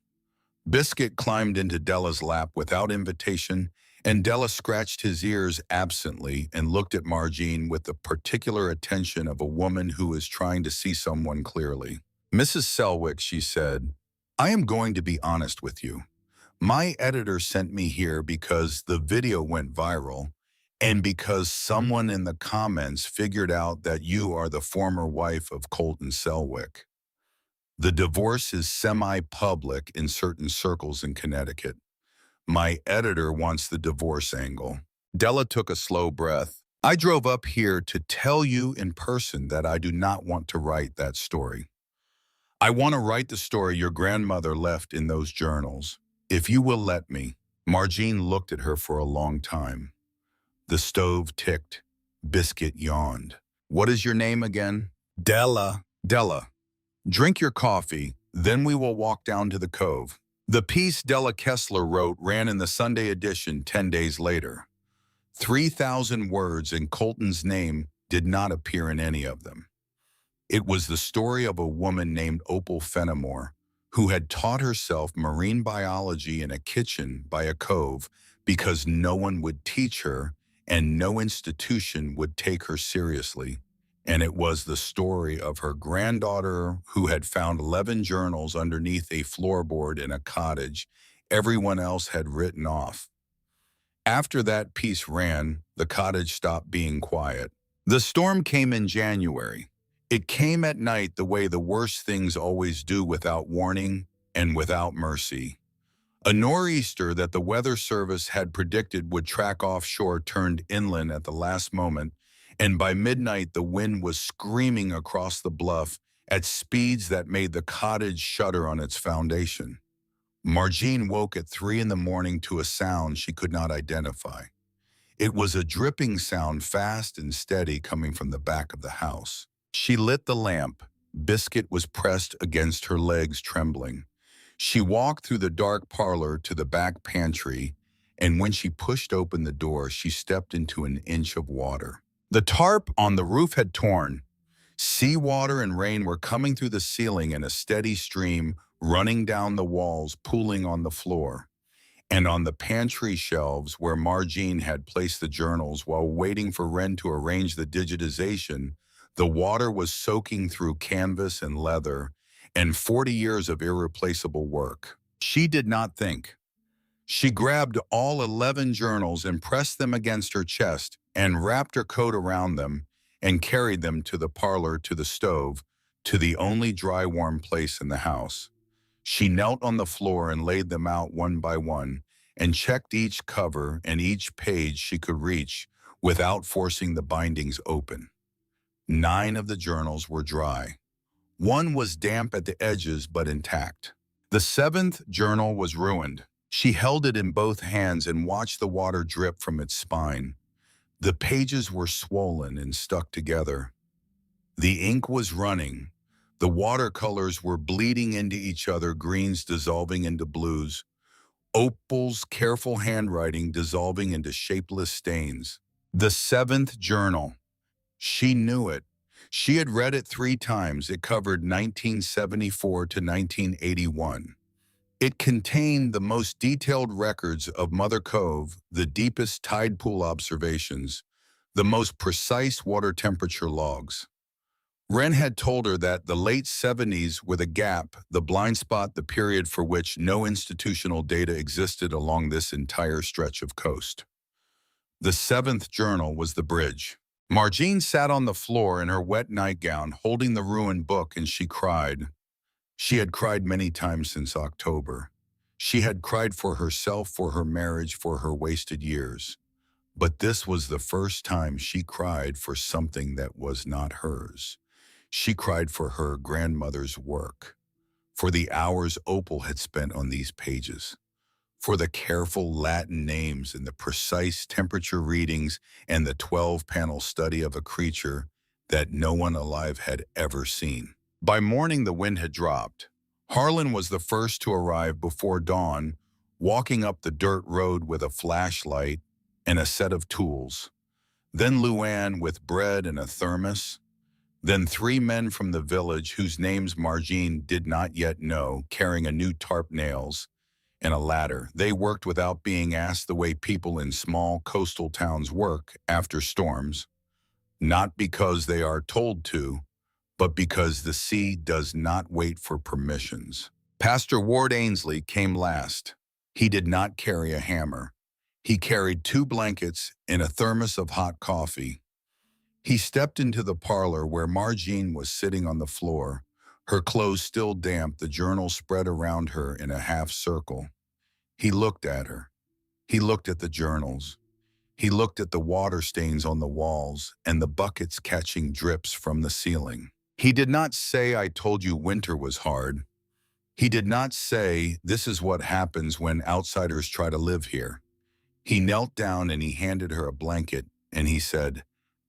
Biscuit climbed into Della's lap without invitation, and Della scratched his ears absently and looked at Margene with the particular attention of a woman who is trying to see someone clearly. Mrs. Selwick, she said, I am going to be honest with you. My editor sent me here because the video went viral and because someone in the comments figured out that you are the former wife of Colton Selwick. The divorce is semi-public in certain circles in Connecticut. My editor wants the divorce angle. Della took a slow breath. I drove up here to tell you in person that I do not want to write that story. I want to write the story your grandmother left in those journals. If you will let me. Margene looked at her for a long time. The stove ticked. Biscuit yawned. What is your name again? Della. Della. Drink your coffee, then we will walk down to the cove. The piece Della Kessler wrote ran in the Sunday edition 10 days later. 3,000 words and Colton's name did not appear in any of them. It was the story of a woman named Opal Fenimore, who had taught herself marine biology in a kitchen by a cove because no one would teach her and no institution would take her seriously. And it was the story of her granddaughter who had found 11 journals underneath a floorboard in a cottage everyone else had written off. After that piece ran, the cottage stopped being quiet. The storm came in January. It came at night the way the worst things always do, without warning and without mercy. A nor'easter that the Weather Service had predicted would track offshore turned inland at the last moment, and by midnight the wind was screaming across the bluff at speeds that made the cottage shudder on its foundation. Margene woke at 3 in the morning to a sound she could not identify. It was a dripping sound, fast and steady, coming from the back of the house. She lit the lamp. Biscuit was pressed against her legs, trembling. She walked through the dark parlor to the back pantry and when she pushed open the door, she stepped into an inch of water. The tarp on the roof had torn. Seawater and rain were coming through the ceiling in a steady stream, running down the walls, pooling on the floor. And on the pantry shelves where Margene had placed the journals while waiting for Wren to arrange the digitization, the water was soaking through canvas and leather and 40 years of irreplaceable work. She did not think. She grabbed all 11 journals and pressed them against her chest and wrapped her coat around them and carried them to the parlor, to the stove, to the only dry, warm place in the house. She knelt on the floor and laid them out one by one and checked each cover and each page she could reach without forcing the bindings open. 9 of the journals were dry. 1 was damp at the edges but intact. The 7th journal was ruined. She held it in both hands and watched the water drip from its spine. The pages were swollen and stuck together. The ink was running. The watercolors were bleeding into each other, greens dissolving into blues, Opal's careful handwriting dissolving into shapeless stains. The 7th journal. She knew it. She had read it 3 times. It covered 1974 to 1981. It contained the most detailed records of Mother Cove, the deepest tide pool observations, the most precise water temperature logs. Wren had told her that the late 70s were the gap, the blind spot, the period for which no institutional data existed along this entire stretch of coast. The 7th journal was the bridge. Margene sat on the floor in her wet nightgown, holding the ruined book, and she cried. She had cried many times since October. She had cried for herself, for her marriage, for her wasted years. But this was the first time she cried for something that was not hers. She cried for her grandmother's work, for the hours Opal had spent on these pages, for the careful Latin names and the precise temperature readings and the 12-panel study of a creature that no one alive had ever seen. By morning, the wind had dropped. Harlan was the first to arrive before dawn, walking up the dirt road with a flashlight and a set of tools. Then Luann with bread and a thermos. Then 3 men from the village whose names Margene did not yet know, carrying a new tarp, nails, and a ladder. They worked without being asked, the way people in small coastal towns work after storms, not because they are told to, but because the sea does not wait for permissions. Pastor Ward Ainsley came last. He did not carry a hammer. He carried 2 blankets and a thermos of hot coffee. He stepped into the parlor where Margene was sitting on the floor, her clothes still damp, the journal spread around her in a half circle. He looked at her. He looked at the journals. He looked at the water stains on the walls and the buckets catching drips from the ceiling. He did not say, "I told you winter was hard." He did not say, "This is what happens when outsiders try to live here." He knelt down and he handed her a blanket and he said,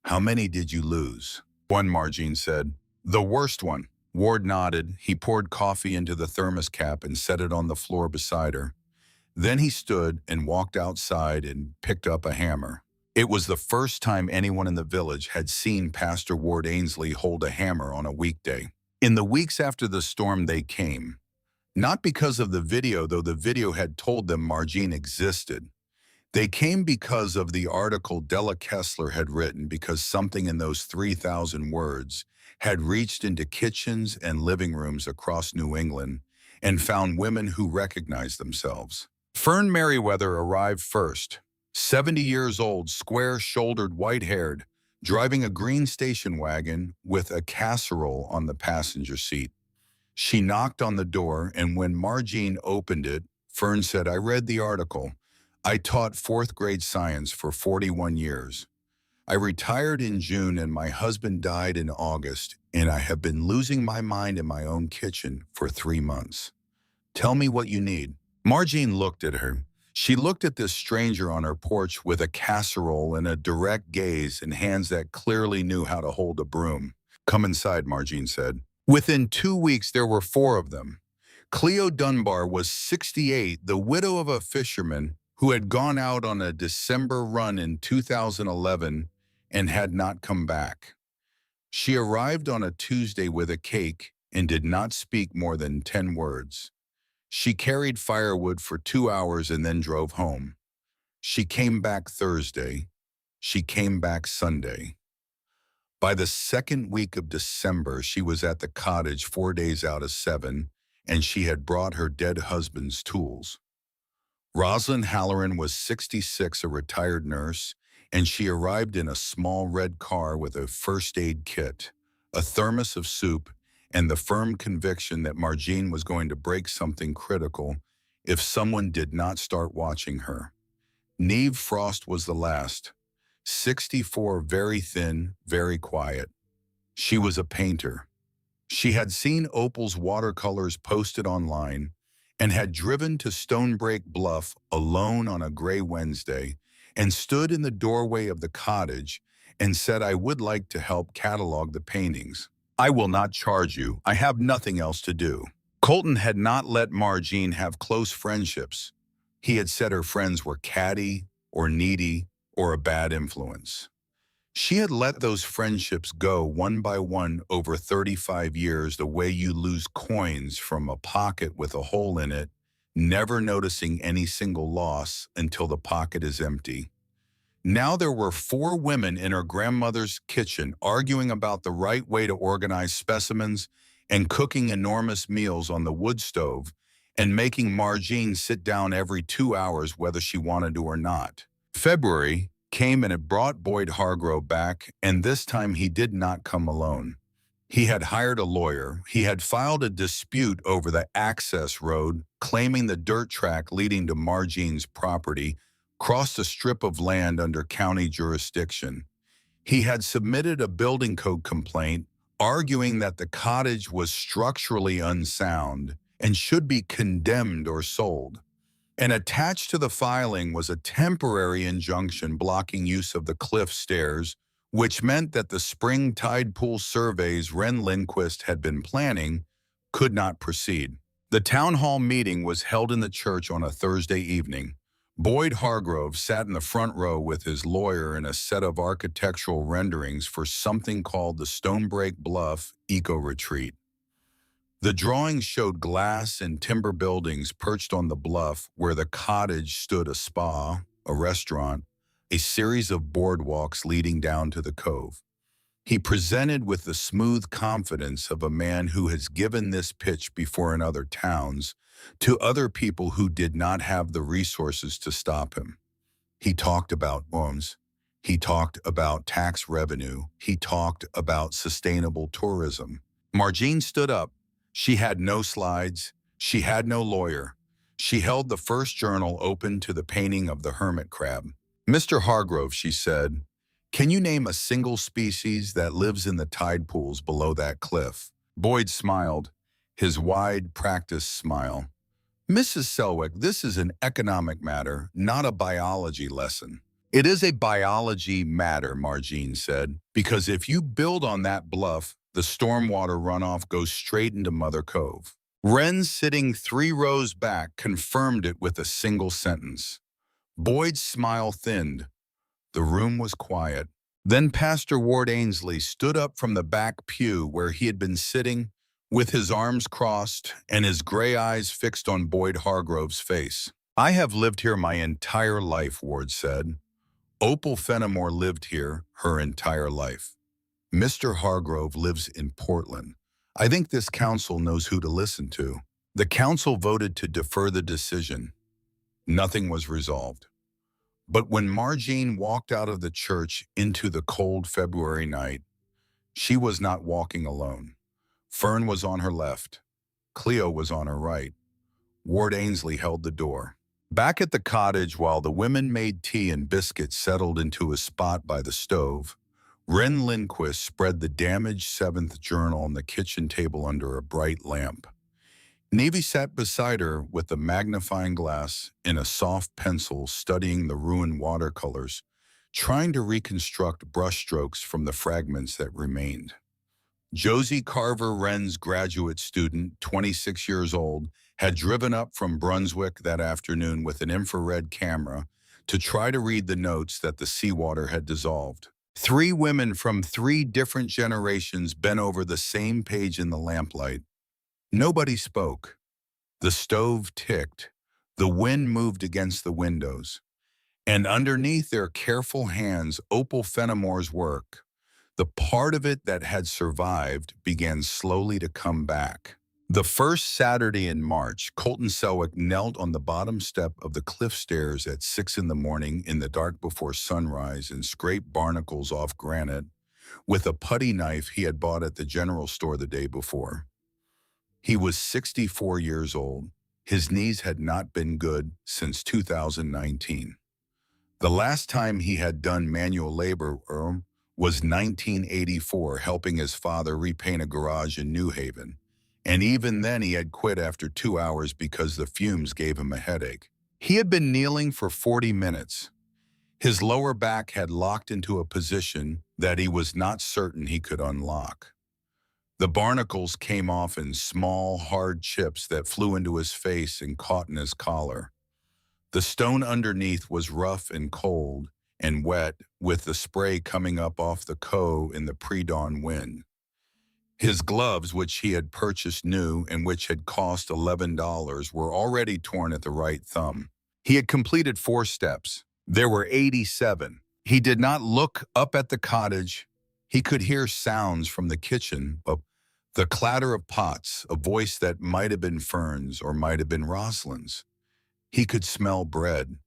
"How many did you lose?" "1," Margene said. "The worst one." Ward nodded. He poured coffee into the thermos cap and set it on the floor beside her. Then he stood and walked outside and picked up a hammer. It was the first time anyone in the village had seen Pastor Ward Ainsley hold a hammer on a weekday. In the weeks after the storm, they came. Not because of the video, though the video had told them Margene existed. They came because of the article Della Kessler had written, because something in those 3,000 words had reached into kitchens and living rooms across New England and found women who recognized themselves. Fern Merriweather arrived first, 70 years old, square-shouldered, white-haired, driving a green station wagon with a casserole on the passenger seat. She knocked on the door, and when Margene opened it, Fern said, "I read the article. I taught 4th grade science for 41 years. I retired in June and my husband died in August, and I have been losing my mind in my own kitchen for 3 months. Tell me what you need." Margene looked at her. She looked at this stranger on her porch with a casserole and a direct gaze and hands that clearly knew how to hold a broom. "Come inside," Margene said. Within 2 weeks, there were 4 of them. Cleo Dunbar was 68, the widow of a fisherman, who had gone out on a December run in 2011 and had not come back. She arrived on a Tuesday with a cake and did not speak more than 10 words. She carried firewood for 2 hours and then drove home. She came back Thursday. She came back Sunday. By the second week of December, she was at the cottage 4 days out of 7, and she had brought her dead husband's tools. Rosalind Halloran was 66, a retired nurse, and she arrived in a small red car with a first aid kit, a thermos of soup, and the firm conviction that Margene was going to break something critical if someone did not start watching her. Neve Frost was the last, 64, very thin, very quiet. She was a painter. She had seen Opal's watercolors posted online and had driven to Stonebreak Bluff alone on a gray Wednesday and stood in the doorway of the cottage and said, "I would like to help catalog the paintings. I will not charge you. I have nothing else to do." Colton had not let Margene have close friendships. He had said her friends were catty or needy or a bad influence. She had let those friendships go one by one over 35 years, the way you lose coins from a pocket with a hole in it, never noticing any single loss until the pocket is empty. Now there were 4 women in her grandmother's kitchen arguing about the right way to organize specimens and cooking enormous meals on the wood stove and making Margene sit down every 2 hours whether she wanted to or not. February came and it brought Boyd Hargrove back, and this time he did not come alone. He had hired a lawyer. He had filed a dispute over the access road, claiming the dirt track leading to Margene's property crossed a strip of land under county jurisdiction. He had submitted a building code complaint, arguing that the cottage was structurally unsound and should be condemned or sold. And attached to the filing was a temporary injunction blocking use of the cliff stairs, which meant that the spring tide pool surveys Ren Lindquist had been planning could not proceed. The town hall meeting was held in the church on a Thursday evening. Boyd Hargrove sat in the front row with his lawyer and a set of architectural renderings for something called the Stonebreak Bluff Eco Retreat. The drawings showed glass and timber buildings perched on the bluff where the cottage stood, a spa, a restaurant, a series of boardwalks leading down to the cove. He presented with the smooth confidence of a man who has given this pitch before in other towns to other people who did not have the resources to stop him. He talked about homes. He talked about tax revenue. He talked about sustainable tourism. Margene stood up. She had no slides. She had no lawyer. She held the first journal open to the painting of the hermit crab. "Mr. Hargrove," she said, "can you name a single species that lives in the tide pools below that cliff?" Boyd smiled, his wide, practiced smile. "Mrs. Selwick, this is an economic matter, not a biology lesson." "It is a biology matter," Margene said, "because if you build on that bluff, the stormwater runoff goes straight into Mother Cove." Wren, sitting 3 rows back, confirmed it with a single sentence. Boyd's smile thinned. The room was quiet. Then Pastor Ward Ainsley stood up from the back pew where he had been sitting, with his arms crossed and his gray eyes fixed on Boyd Hargrove's face. "I have lived here my entire life," Ward said. "Opal Fenimore lived here her entire life. Mr. Hargrove lives in Portland. I think this council knows who to listen to." The council voted to defer the decision. Nothing was resolved. But when Margene walked out of the church into the cold February night, she was not walking alone. Fern was on her left. Cleo was on her right. Ward Ainsley held the door. Back at the cottage, while the women made tea and biscuits settled into a spot by the stove, Ren Lindquist spread the damaged 7th journal on the kitchen table under a bright lamp. Navy sat beside her with a magnifying glass and a soft pencil, studying the ruined watercolors, trying to reconstruct brushstrokes from the fragments that remained. Josie Carver, Wren's graduate student, 26 years old, had driven up from Brunswick that afternoon with an infrared camera to try to read the notes that the seawater had dissolved. Three women from three different generations bent over the same page in the lamplight. Nobody spoke. The stove ticked. The wind moved against the windows. And underneath their careful hands, Opal Fenimore's work, the part of it that had survived, began slowly to come back. The first Saturday in March, Colton Selwick knelt on the bottom step of the cliff stairs at 6 in the morning in the dark before sunrise and scraped barnacles off granite with a putty knife he had bought at the general store the day before. He was 64 years old. His knees had not been good since 2019. The last time he had done manual labor was 1984, helping his father repaint a garage in New Haven. And even then he had quit after 2 hours because the fumes gave him a headache. He had been kneeling for 40 minutes. His lower back had locked into a position that he was not certain he could unlock. The barnacles came off in small, hard chips that flew into his face and caught in his collar. The stone underneath was rough and cold and wet, with the spray coming up off the cove in the pre-dawn wind. His gloves, which he had purchased new and which had cost $11, were already torn at the right thumb. He had completed 4 steps. There were 87. He did not look up at the cottage. He could hear sounds from the kitchen, the clatter of pots, a voice that might have been Fern's or might have been Rosalind's. He could smell bread.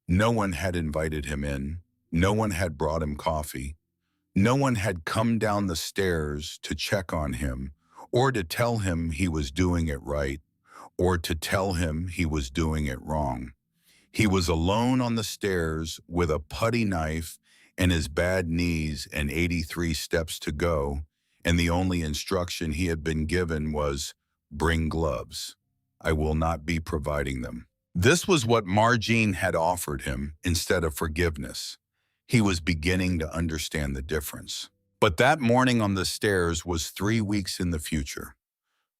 No one had invited him in. No one had brought him coffee. No one had come down the stairs to check on him, or to tell him he was doing it right, or to tell him he was doing it wrong. He was alone on the stairs with a putty knife and his bad knees and 83 steps to go, and the only instruction he had been given was, "Bring gloves. I will not be providing them." This was what Margene had offered him instead of forgiveness. He was beginning to understand the difference. But that morning on the stairs was 3 weeks in the future.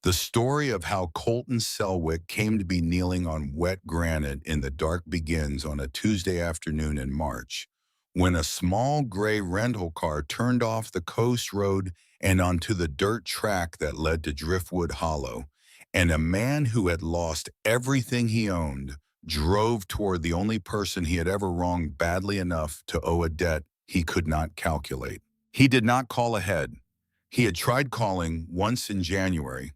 The story of how Colton Selwick came to be kneeling on wet granite in the dark begins on a Tuesday afternoon in March, when a small gray rental car turned off the coast road and onto the dirt track that led to Driftwood Hollow, and a man who had lost everything he owned drove toward the only person he had ever wronged badly enough to owe a debt he could not calculate. He did not call ahead. He had tried calling once in January.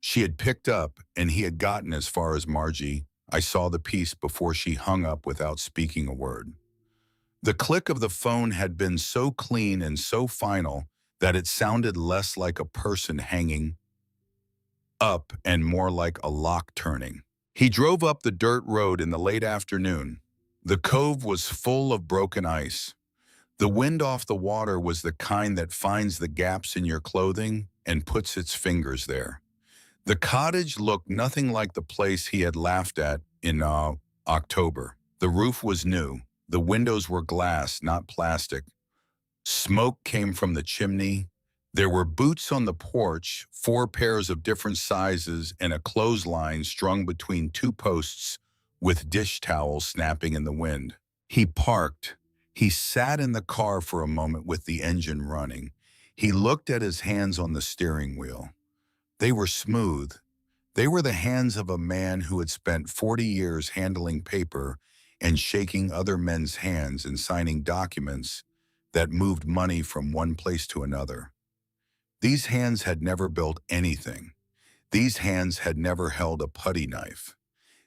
She had picked up, and he had gotten as far as "Margie, I saw the piece," before she hung up without speaking a word. The click of the phone had been so clean and so final that it sounded less like a person hanging up and more like a lock turning. He drove up the dirt road in the late afternoon. The cove was full of broken ice. The wind off the water was the kind that finds the gaps in your clothing and puts its fingers there. The cottage looked nothing like the place he had laughed at in October. The roof was new. The windows were glass, not plastic. Smoke came from the chimney. There were boots on the porch, 4 pairs of different sizes, and a clothesline strung between 2 posts with dish towels snapping in the wind. He parked. He sat in the car for a moment with the engine running. He looked at his hands on the steering wheel. They were smooth. They were the hands of a man who had spent 40 years handling paper and shaking other men's hands and signing documents that moved money from one place to another. These hands had never built anything. These hands had never held a putty knife.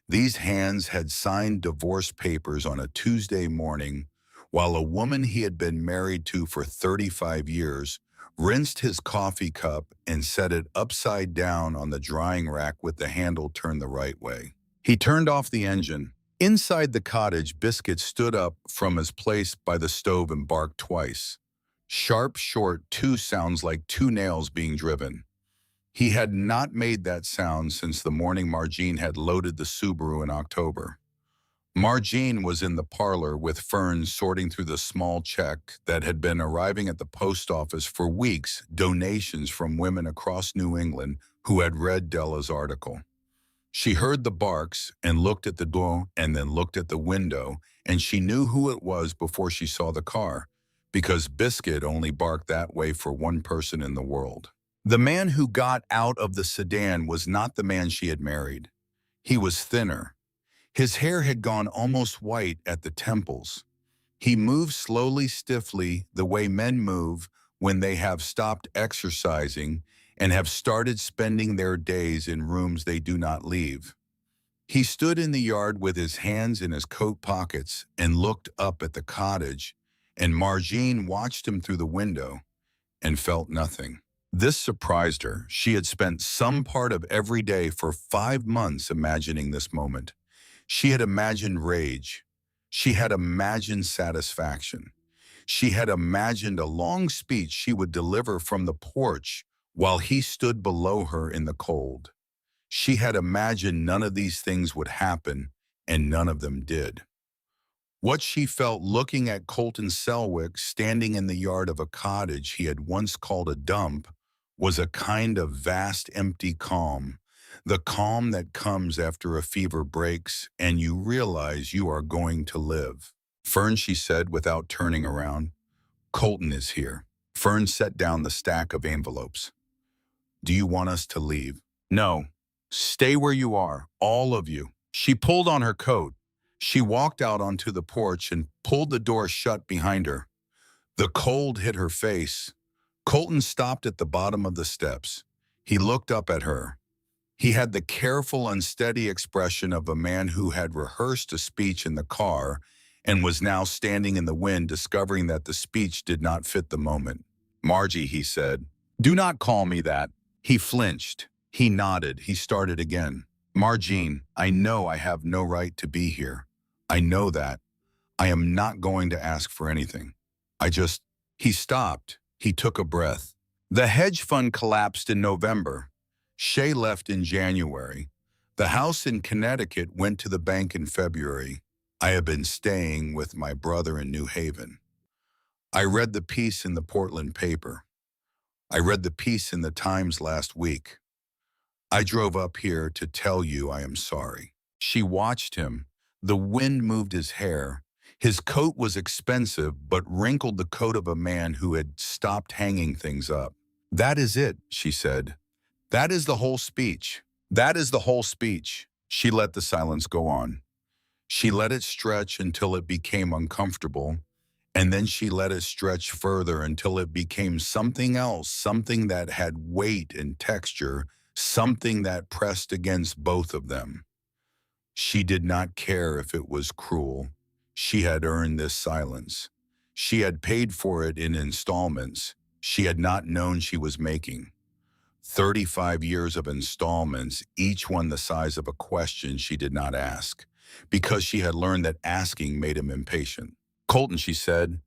These hands had signed divorce papers on a Tuesday morning while a woman he had been married to for 35 years rinsed his coffee cup and set it upside down on the drying rack with the handle turned the right way. He turned off the engine. Inside the cottage, Biscuit stood up from his place by the stove and barked twice. Sharp, short 2 sounds like 2 nails being driven. He had not made that sound since the morning Margene had loaded the Subaru in October. Margene was in the parlor with Fern sorting through the small check that had been arriving at the post office for weeks, donations from women across New England who had read Della's article. She heard the barks and looked at the door and then looked at the window, and she knew who it was before she saw the car, because Biscuit only barked that way for one person in the world. The man who got out of the sedan was not the man she had married. He was thinner. His hair had gone almost white at the temples. He moved slowly, stiffly, the way men move when they have stopped exercising and have started spending their days in rooms they do not leave. He stood in the yard with his hands in his coat pockets and looked up at the cottage, and Margene watched him through the window and felt nothing. This surprised her. She had spent some part of every day for 5 months imagining this moment. She had imagined rage. She had imagined satisfaction. She had imagined a long speech she would deliver from the porch while he stood below her in the cold. She had imagined none of these things would happen, and none of them did. What she felt looking at Colton Selwick standing in the yard of a cottage he had once called a dump was a kind of vast empty calm, the calm that comes after a fever breaks and you realize you are going to live. Fern, she said without turning around, Colton is here. Fern set down the stack of envelopes. Do you want us to leave? No. Stay where you are, all of you. She pulled on her coat. She walked out onto the porch and pulled the door shut behind her. The cold hit her face. Colton stopped at the bottom of the steps. He looked up at her. He had the careful, unsteady expression of a man who had rehearsed a speech in the car and was now standing in the wind, discovering that the speech did not fit the moment. Margie, he said, do not call me that. He flinched. He nodded. He started again. Margene, I know I have no right to be here. I know that. I am not going to ask for anything. He stopped. He took a breath. The hedge fund collapsed in November. Shay left in January. The house in Connecticut went to the bank in February. I have been staying with my brother in New Haven. I read the piece in the Portland paper. I read the piece in the Times last week. I drove up here to tell you I am sorry. She watched him. The wind moved his hair. His coat was expensive, but wrinkled the coat of a man who had stopped hanging things up. That is it, she said. That is the whole speech. That is the whole speech. She let the silence go on. She let it stretch until it became uncomfortable, and then she let it stretch further until it became something else, something that had weight and texture, something that pressed against both of them. She did not care if it was cruel. She had earned this silence. She had paid for it in installments she had not known she was making. 35 years of installments, each one the size of a question she did not ask, because she had learned that asking made him impatient. Colton, she said,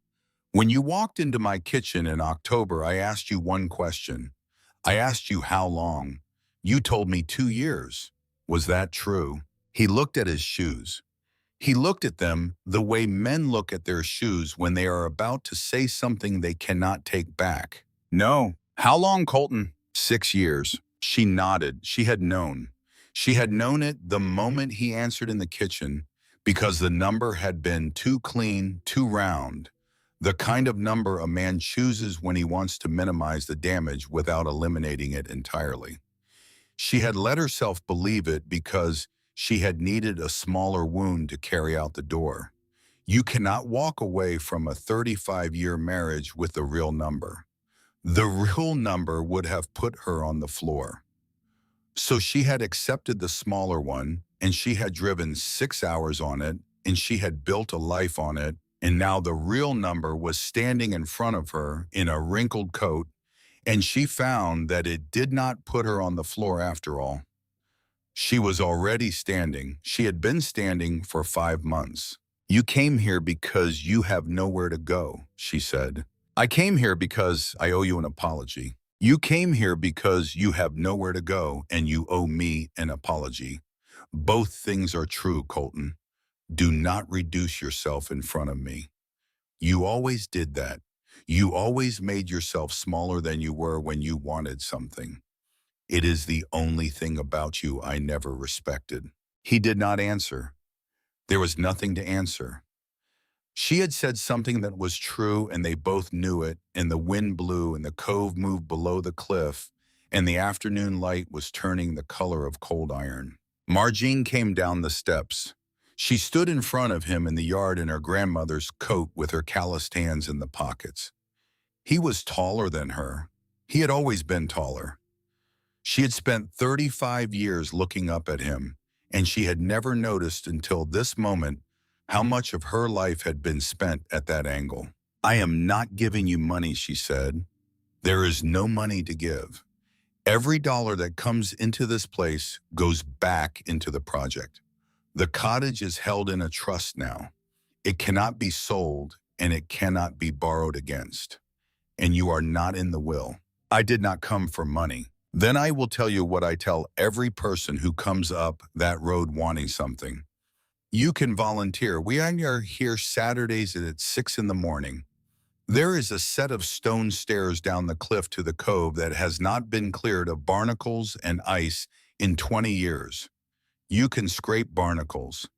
when you walked into my kitchen in October, I asked you one question. I asked you how long. You told me 2 years. Was that true? He looked at his shoes. He looked at them the way men look at their shoes when they are about to say something they cannot take back. No. How long, Colton? 6 years. She nodded. She had known. She had known it the moment he answered in the kitchen, because the number had been too clean, too round, the kind of number a man chooses when he wants to minimize the damage without eliminating it entirely. She had let herself believe it because she had needed a smaller wound to carry out the door. You cannot walk away from a 35-year marriage with the real number. The real number would have put her on the floor. So she had accepted the smaller one, and she had driven 6 hours on it, and she had built a life on it, and now the real number was standing in front of her in a wrinkled coat, and she found that it did not put her on the floor after all. She was already standing. She had been standing for 5 months. You came here because you have nowhere to go, she said. I came here because I owe you an apology. You came here because you have nowhere to go and you owe me an apology. Both things are true, Colton. Do not reduce yourself in front of me. You always did that. You always made yourself smaller than you were when you wanted something. It is the only thing about you I never respected. He did not answer. There was nothing to answer. She had said something that was true, and they both knew it, and the wind blew, and the cove moved below the cliff, and the afternoon light was turning the color of cold iron. Margene came down the steps. She stood in front of him in the yard in her grandmother's coat with her calloused hands in the pockets. He was taller than her. He had always been taller. She had spent 35 years looking up at him, and she had never noticed until this moment how much of her life had been spent at that angle. "I am not giving you money," she said. "There is no money to give. Every dollar that comes into this place goes back into the project. The cottage is held in a trust now. It cannot be sold, and it cannot be borrowed against. And you are not in the will. I did not come for money. Then I will tell you what I tell every person who comes up that road wanting something. You can volunteer. We are here Saturdays at 6 in the morning. There is a set of stone stairs down the cliff to the cove that has not been cleared of barnacles and ice in 20 years. You can scrape barnacles.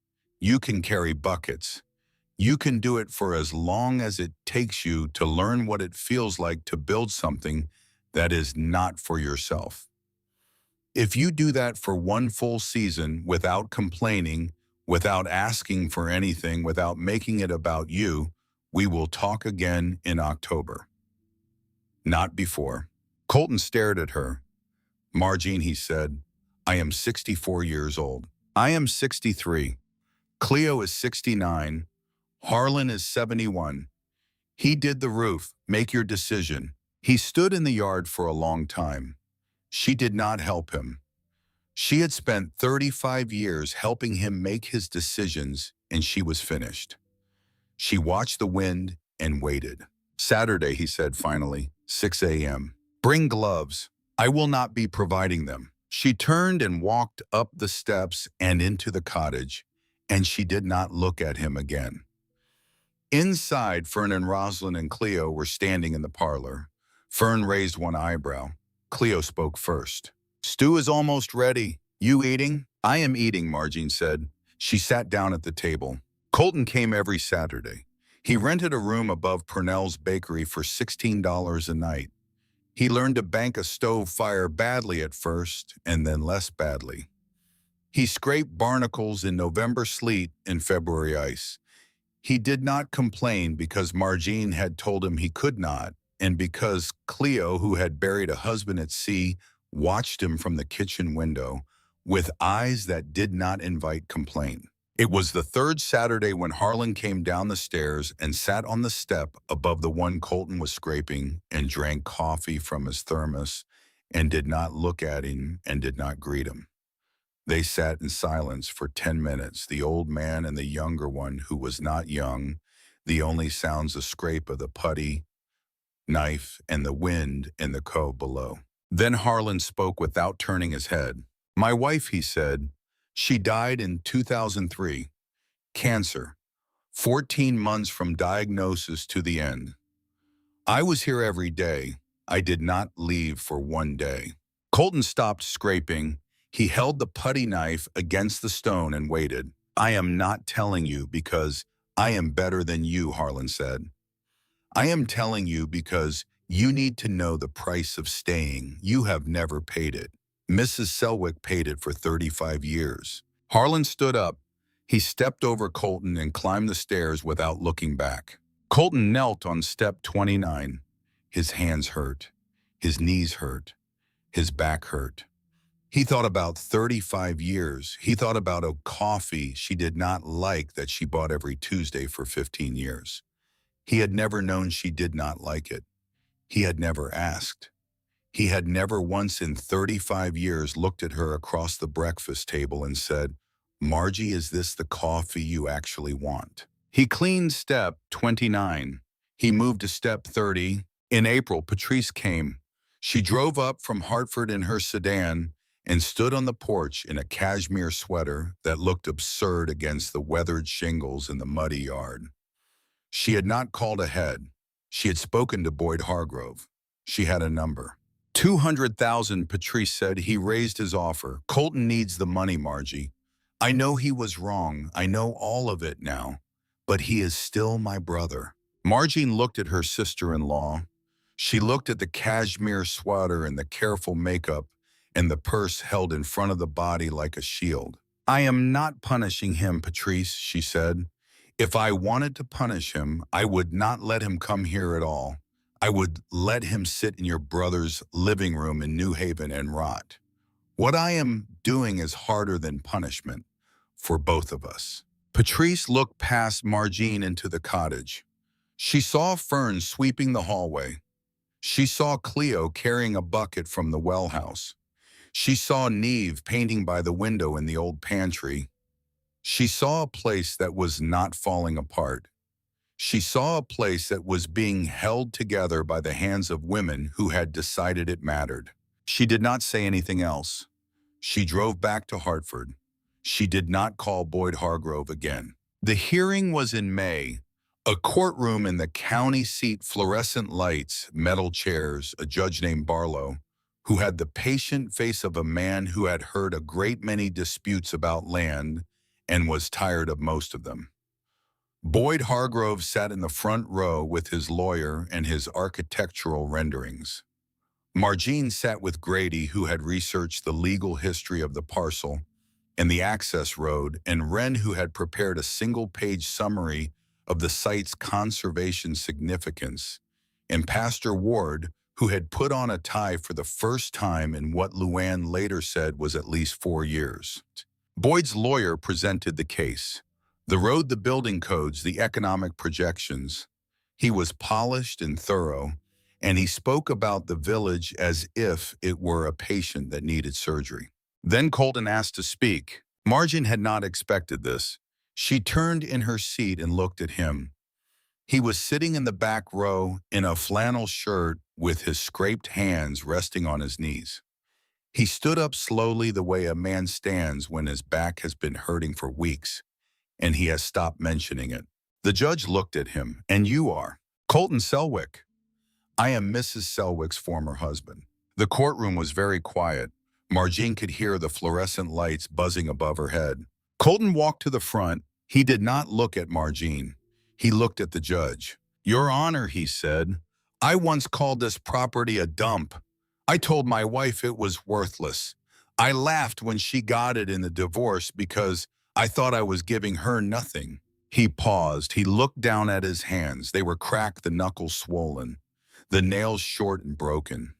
You can carry buckets. You can do it for as long as it takes you to learn what it feels like to build something that is not for yourself. If you do that for one full season without complaining, without asking for anything, without making it about you, we will talk again in October." "Not before." Colton stared at her. "Margene," he said, "I am 64 years old. I am 63. Cleo is 69. Harlan is 71. He did the roof. Make your decision." He stood in the yard for a long time. She did not help him. She had spent 35 years helping him make his decisions, and she was finished. She watched the wind and waited. "Saturday," he said finally, 6 a.m. "Bring gloves. I will not be providing them." She turned and walked up the steps and into the cottage, and she did not look at him again. Inside, Fern and Rosalind and Cleo were standing in the parlor. Fern raised one eyebrow. Cleo spoke first. "Stew is almost ready. You eating?" "I am eating," Margene said. She sat down at the table. Colton came every Saturday. He rented a room above Purnell's bakery for $16 a night. He learned to bank a stove fire badly at first, and then less badly. He scraped barnacles in November sleet and February ice. He did not complain because Margene had told him he could not, and because Cleo, who had buried a husband at sea, watched him from the kitchen window with eyes that did not invite complaint. It was the third Saturday when Harlan came down the stairs and sat on the step above the one Colton was scraping and drank coffee from his thermos and did not look at him and did not greet him. They sat in silence for 10 minutes, the old man and the younger one who was not young, the only sounds the scrape of the putty, knife, and the wind in the cove below. Then Harlan spoke without turning his head. "My wife," he said, "she died in 2003. Cancer. 14 months from diagnosis to the end. I was here every day. I did not leave for one day." Colton stopped scraping. He held the putty knife against the stone and waited. "I am not telling you because I am better than you," Harlan said. "I am telling you because you need to know the price of staying. You have never paid it. Mrs. Selwick paid it for 35 years. Harlan stood up. He stepped over Colton and climbed the stairs without looking back. Colton knelt on step 29. His hands hurt. His knees hurt. His back hurt. He thought about 35 years. He thought about a coffee she did not like that she bought every Tuesday for 15 years. He had never known she did not like it. He had never asked. He had never once in 35 years looked at her across the breakfast table and said, "Margie, is this the coffee you actually want?" He cleaned step 29. He moved to step 30. In April, Patrice came. She drove up from Hartford in her sedan and stood on the porch in a cashmere sweater that looked absurd against the weathered shingles in the muddy yard. She had not called ahead. She had spoken to Boyd Hargrove. She had a number. $200,000, Patrice said. He raised his offer. Colton needs the money, Margie. I know he was wrong. I know all of it now. But he is still my brother. Margene looked at her sister-in-law. She looked at the cashmere sweater and the careful makeup and the purse held in front of the body like a shield. I am not punishing him, Patrice, she said. If I wanted to punish him, I would not let him come here at all. I would let him sit in your brother's living room in New Haven and rot. What I am doing is harder than punishment for both of us. Patrice looked past Margene into the cottage. She saw Fern sweeping the hallway. She saw Cleo carrying a bucket from the well house. She saw Neve painting by the window in the old pantry. She saw a place that was not falling apart. She saw a place that was being held together by the hands of women who had decided it mattered. She did not say anything else. She drove back to Hartford. She did not call Boyd Hargrove again. The hearing was in May. A courtroom in the county seat, fluorescent lights, metal chairs, a judge named Barlow, who had the patient face of a man who had heard a great many disputes about land and was tired of most of them. Boyd Hargrove sat in the front row with his lawyer and his architectural renderings. Margene sat with Grady, who had researched the legal history of the parcel and the access road, and Wren, who had prepared a single-page summary of the site's conservation significance, and Pastor Ward, who had put on a tie for the first time in what Luann later said was at least 4 years. Boyd's lawyer presented the case. The road, the building codes, the economic projections. He was polished and thorough, and he spoke about the village as if it were a patient that needed surgery. Then Colton asked to speak. Margene had not expected this. She turned in her seat and looked at him. He was sitting in the back row in a flannel shirt with his scraped hands resting on his knees. He stood up slowly the way a man stands when his back has been hurting for weeks, and he has stopped mentioning it. The judge looked at him. And you are? Colton Selwick. I am Mrs. Selwick's former husband. The courtroom was very quiet. Margene could hear the fluorescent lights buzzing above her head. Colton walked to the front. He did not look at Margene. He looked at the judge. Your Honor, he said, I once called this property a dump. I told my wife it was worthless. I laughed when she got it in the divorce because I thought I was giving her nothing. He paused. He looked down at his hands. They were cracked, the knuckles swollen, the nails short and broken.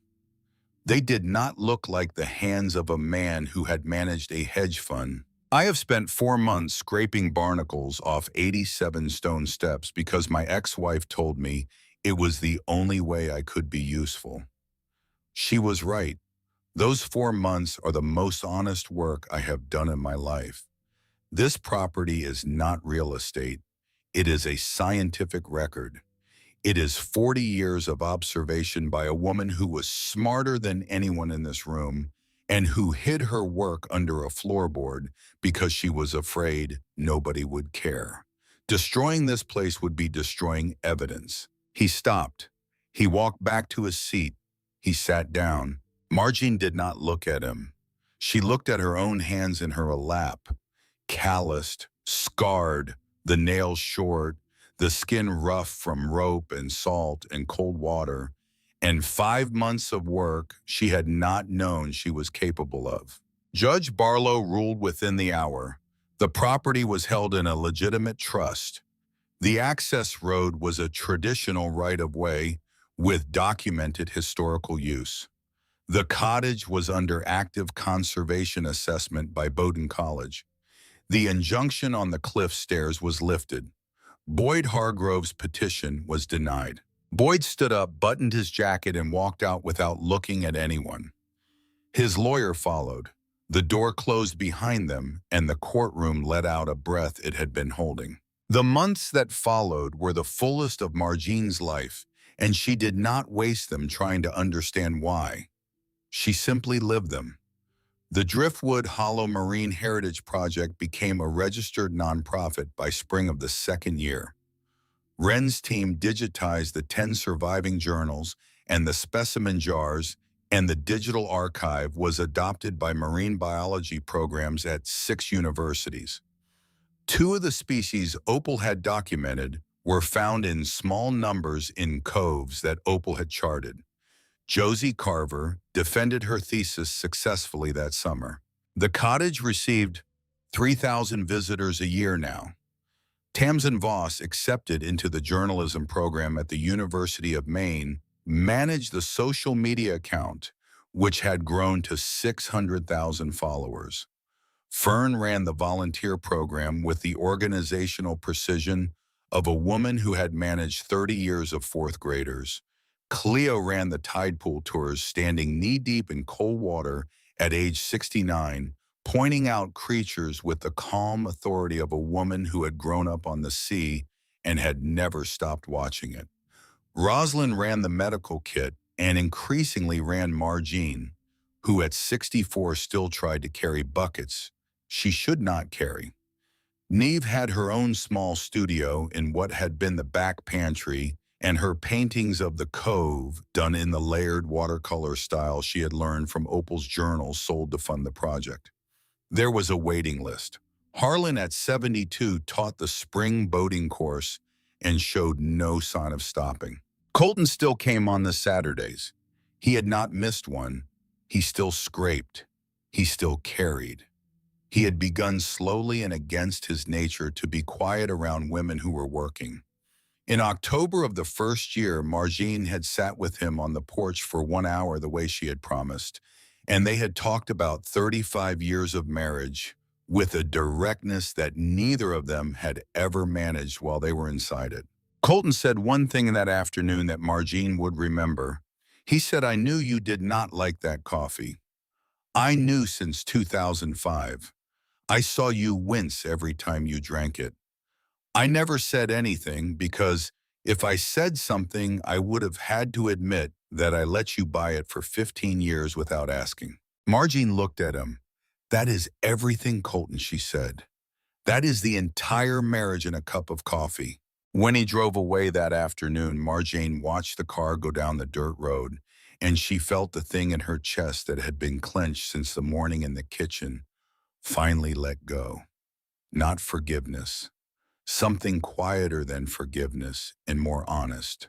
They did not look like the hands of a man who had managed a hedge fund. I have spent 4 months scraping barnacles off 87 stone steps because my ex-wife told me it was the only way I could be useful. She was right. Those 4 months are the most honest work I have done in my life. This property is not real estate. It is a scientific record. It is 40 years of observation by a woman who was smarter than anyone in this room and who hid her work under a floorboard because she was afraid nobody would care. Destroying this place would be destroying evidence. He stopped. He walked back to his seat. He sat down. Margene did not look at him. She looked at her own hands in her lap, calloused, scarred, the nails short, the skin rough from rope and salt and cold water, and 5 months of work she had not known she was capable of. Judge Barlow ruled within the hour. The property was held in a legitimate trust. The access road was a traditional right-of-way with documented historical use. The cottage was under active conservation assessment by Bowdoin College. The injunction on the cliff stairs was lifted. Boyd Hargrove's petition was denied. Boyd stood up, buttoned his jacket, and walked out without looking at anyone. His lawyer followed. The door closed behind them, and the courtroom let out a breath it had been holding. The months that followed were the fullest of Margene's life, and she did not waste them trying to understand why. She simply lived them. The Driftwood Hollow Marine Heritage Project became a registered nonprofit by spring of the second year. Wren's team digitized the 10 surviving journals and the specimen jars and the digital archive was adopted by marine biology programs at 6 universities. Two of the species Opal had documented were found in small numbers in coves that Opal had charted. Josie Carver defended her thesis successfully that summer. The cottage received 3,000 visitors a year now. Tamsin Voss, accepted into the journalism program at the University of Maine, managed the social media account, which had grown to 600,000 followers. Fern ran the volunteer program with the organizational precision of a woman who had managed 30 years of fourth graders. Cleo ran the tide pool tours, standing knee-deep in cold water at age 69, pointing out creatures with the calm authority of a woman who had grown up on the sea and had never stopped watching it. Rosalind ran the medical kit and increasingly ran Margene, who at 64 still tried to carry buckets she should not carry. Neve had her own small studio in what had been the back pantry, and her paintings of the cove, done in the layered watercolor style she had learned from Opal's journals, sold to fund the project. There was a waiting list. Harlan at 72 taught the spring boating course and showed no sign of stopping. Colton still came on the Saturdays. He had not missed one. He still scraped. He still carried. He had begun slowly and against his nature to be quiet around women who were working. In October of the first year, Margene had sat with him on the porch for 1 hour the way she had promised, and they had talked about 35 years of marriage with a directness that neither of them had ever managed while they were inside it. Colton said one thing that afternoon that Margene would remember. He said, "I knew you did not like that coffee. I knew since 2005. I saw you wince every time you drank it. I never said anything because if I said something, I would have had to admit that I let you buy it for 15 years without asking." Margene looked at him. "That is everything, Colton," she said. "That is the entire marriage in a cup of coffee." When he drove away that afternoon, Margene watched the car go down the dirt road, and she felt the thing in her chest that had been clenched since the morning in the kitchen finally let go. Not forgiveness. Something quieter than forgiveness and more honest.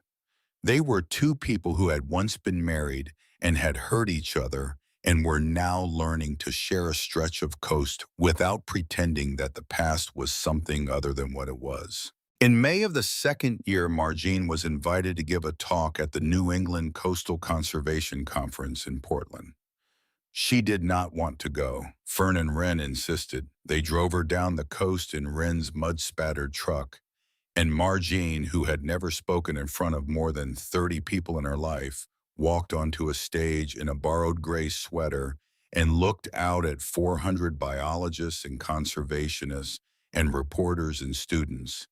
They were two people who had once been married and had hurt each other and were now learning to share a stretch of coast without pretending that the past was something other than what it was. In May of the second year, Margene was invited to give a talk at the New England Coastal Conservation Conference in Portland. She did not want to go. Fern and Wren insisted. They drove her down the coast in Wren's mud-spattered truck, and Margene, who had never spoken in front of more than 30 people in her life, walked onto a stage in a borrowed gray sweater and looked out at 400 biologists and conservationists and reporters and students.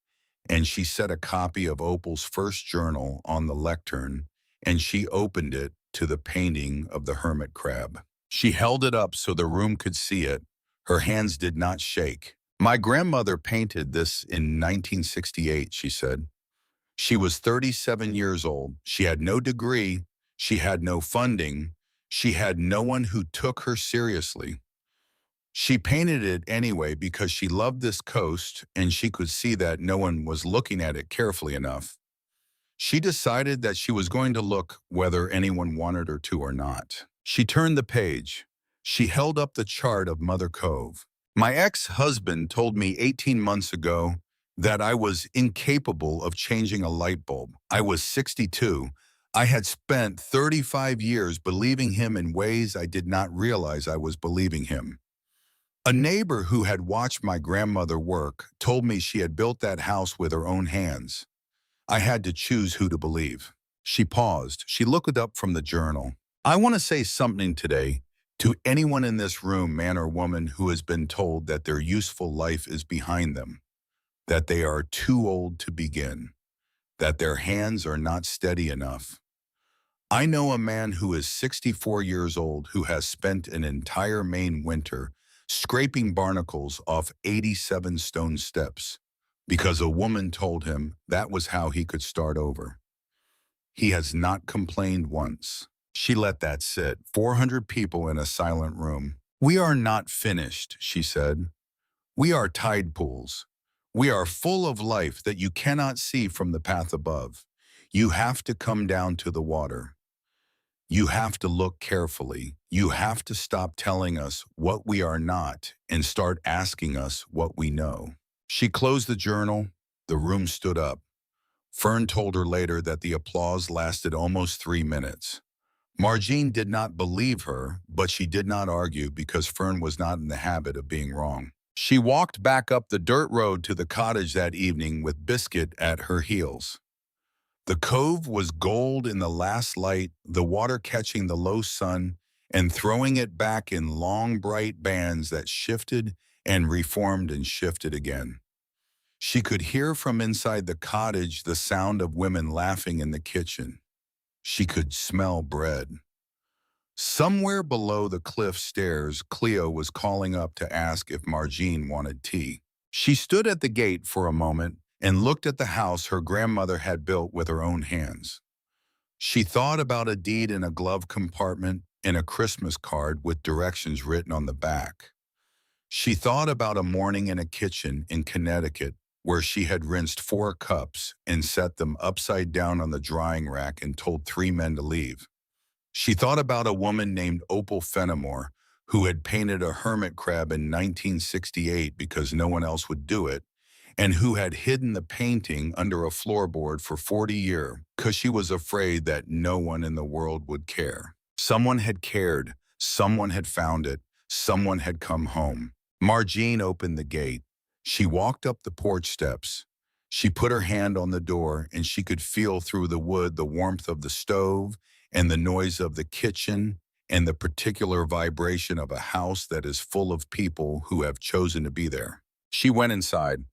And she set a copy of Opal's first journal on the lectern, and she opened it to the painting of the hermit crab. She held it up so the room could see it. Her hands did not shake. "My grandmother painted this in 1968, she said. She was 37 years old. She had no degree. She had no funding. She had no one who took her seriously. She painted it anyway because she loved this coast and she could see that no one was looking at it carefully enough. She decided that she was going to look whether anyone wanted her to or not. She turned the page. She held up the chart of Mother Cove. My ex-husband told me 18 months ago that I was incapable of changing a light bulb. I was 62. I had spent 35 years believing him in ways I did not realize I was believing him. A neighbor who had watched my grandmother work told me she had built that house with her own hands. I had to choose who to believe." She paused. She looked up from the journal. "I want to say something today to anyone in this room, man or woman, who has been told that their useful life is behind them, that they are too old to begin, that their hands are not steady enough. I know a man who is 64 years old who has spent an entire Maine winter scraping barnacles off 87 stone steps because a woman told him that was how he could start over. He has not complained once. She let that sit. 400 people in a silent room. "We are not finished," she said. "We are tide pools. We are full of life that you cannot see from the path above. You have to come down to the water. You have to look carefully. You have to stop telling us what we are not and start asking us what we know." She closed the journal. The room stood up. Fern told her later that the applause lasted almost 3 minutes. Margene did not believe her, but she did not argue because Fern was not in the habit of being wrong. She walked back up the dirt road to the cottage that evening with Biscuit at her heels. The cove was gold in the last light, the water catching the low sun and throwing it back in long, bright bands that shifted and reformed and shifted again. She could hear from inside the cottage the sound of women laughing in the kitchen. She could smell bread. Somewhere below the cliff stairs, Cleo was calling up to ask if Margene wanted tea. She stood at the gate for a moment and looked at the house her grandmother had built with her own hands. She thought about a deed in a glove compartment and a Christmas card with directions written on the back. She thought about a morning in a kitchen in Connecticut where she had rinsed 4 cups and set them upside down on the drying rack and told 3 men to leave. She thought about a woman named Opal who had painted a hermit crab in 1968 because no one else would do it, and who had hidden the painting under a floorboard for 40 years because she was afraid that no one in the world would care. Someone had cared, someone had found it, someone had come home. Margene opened the gate. She walked up the porch steps. She put her hand on the door and she could feel through the wood the warmth of the stove and the noise of the kitchen and the particular vibration of a house that is full of people who have chosen to be there. She went inside.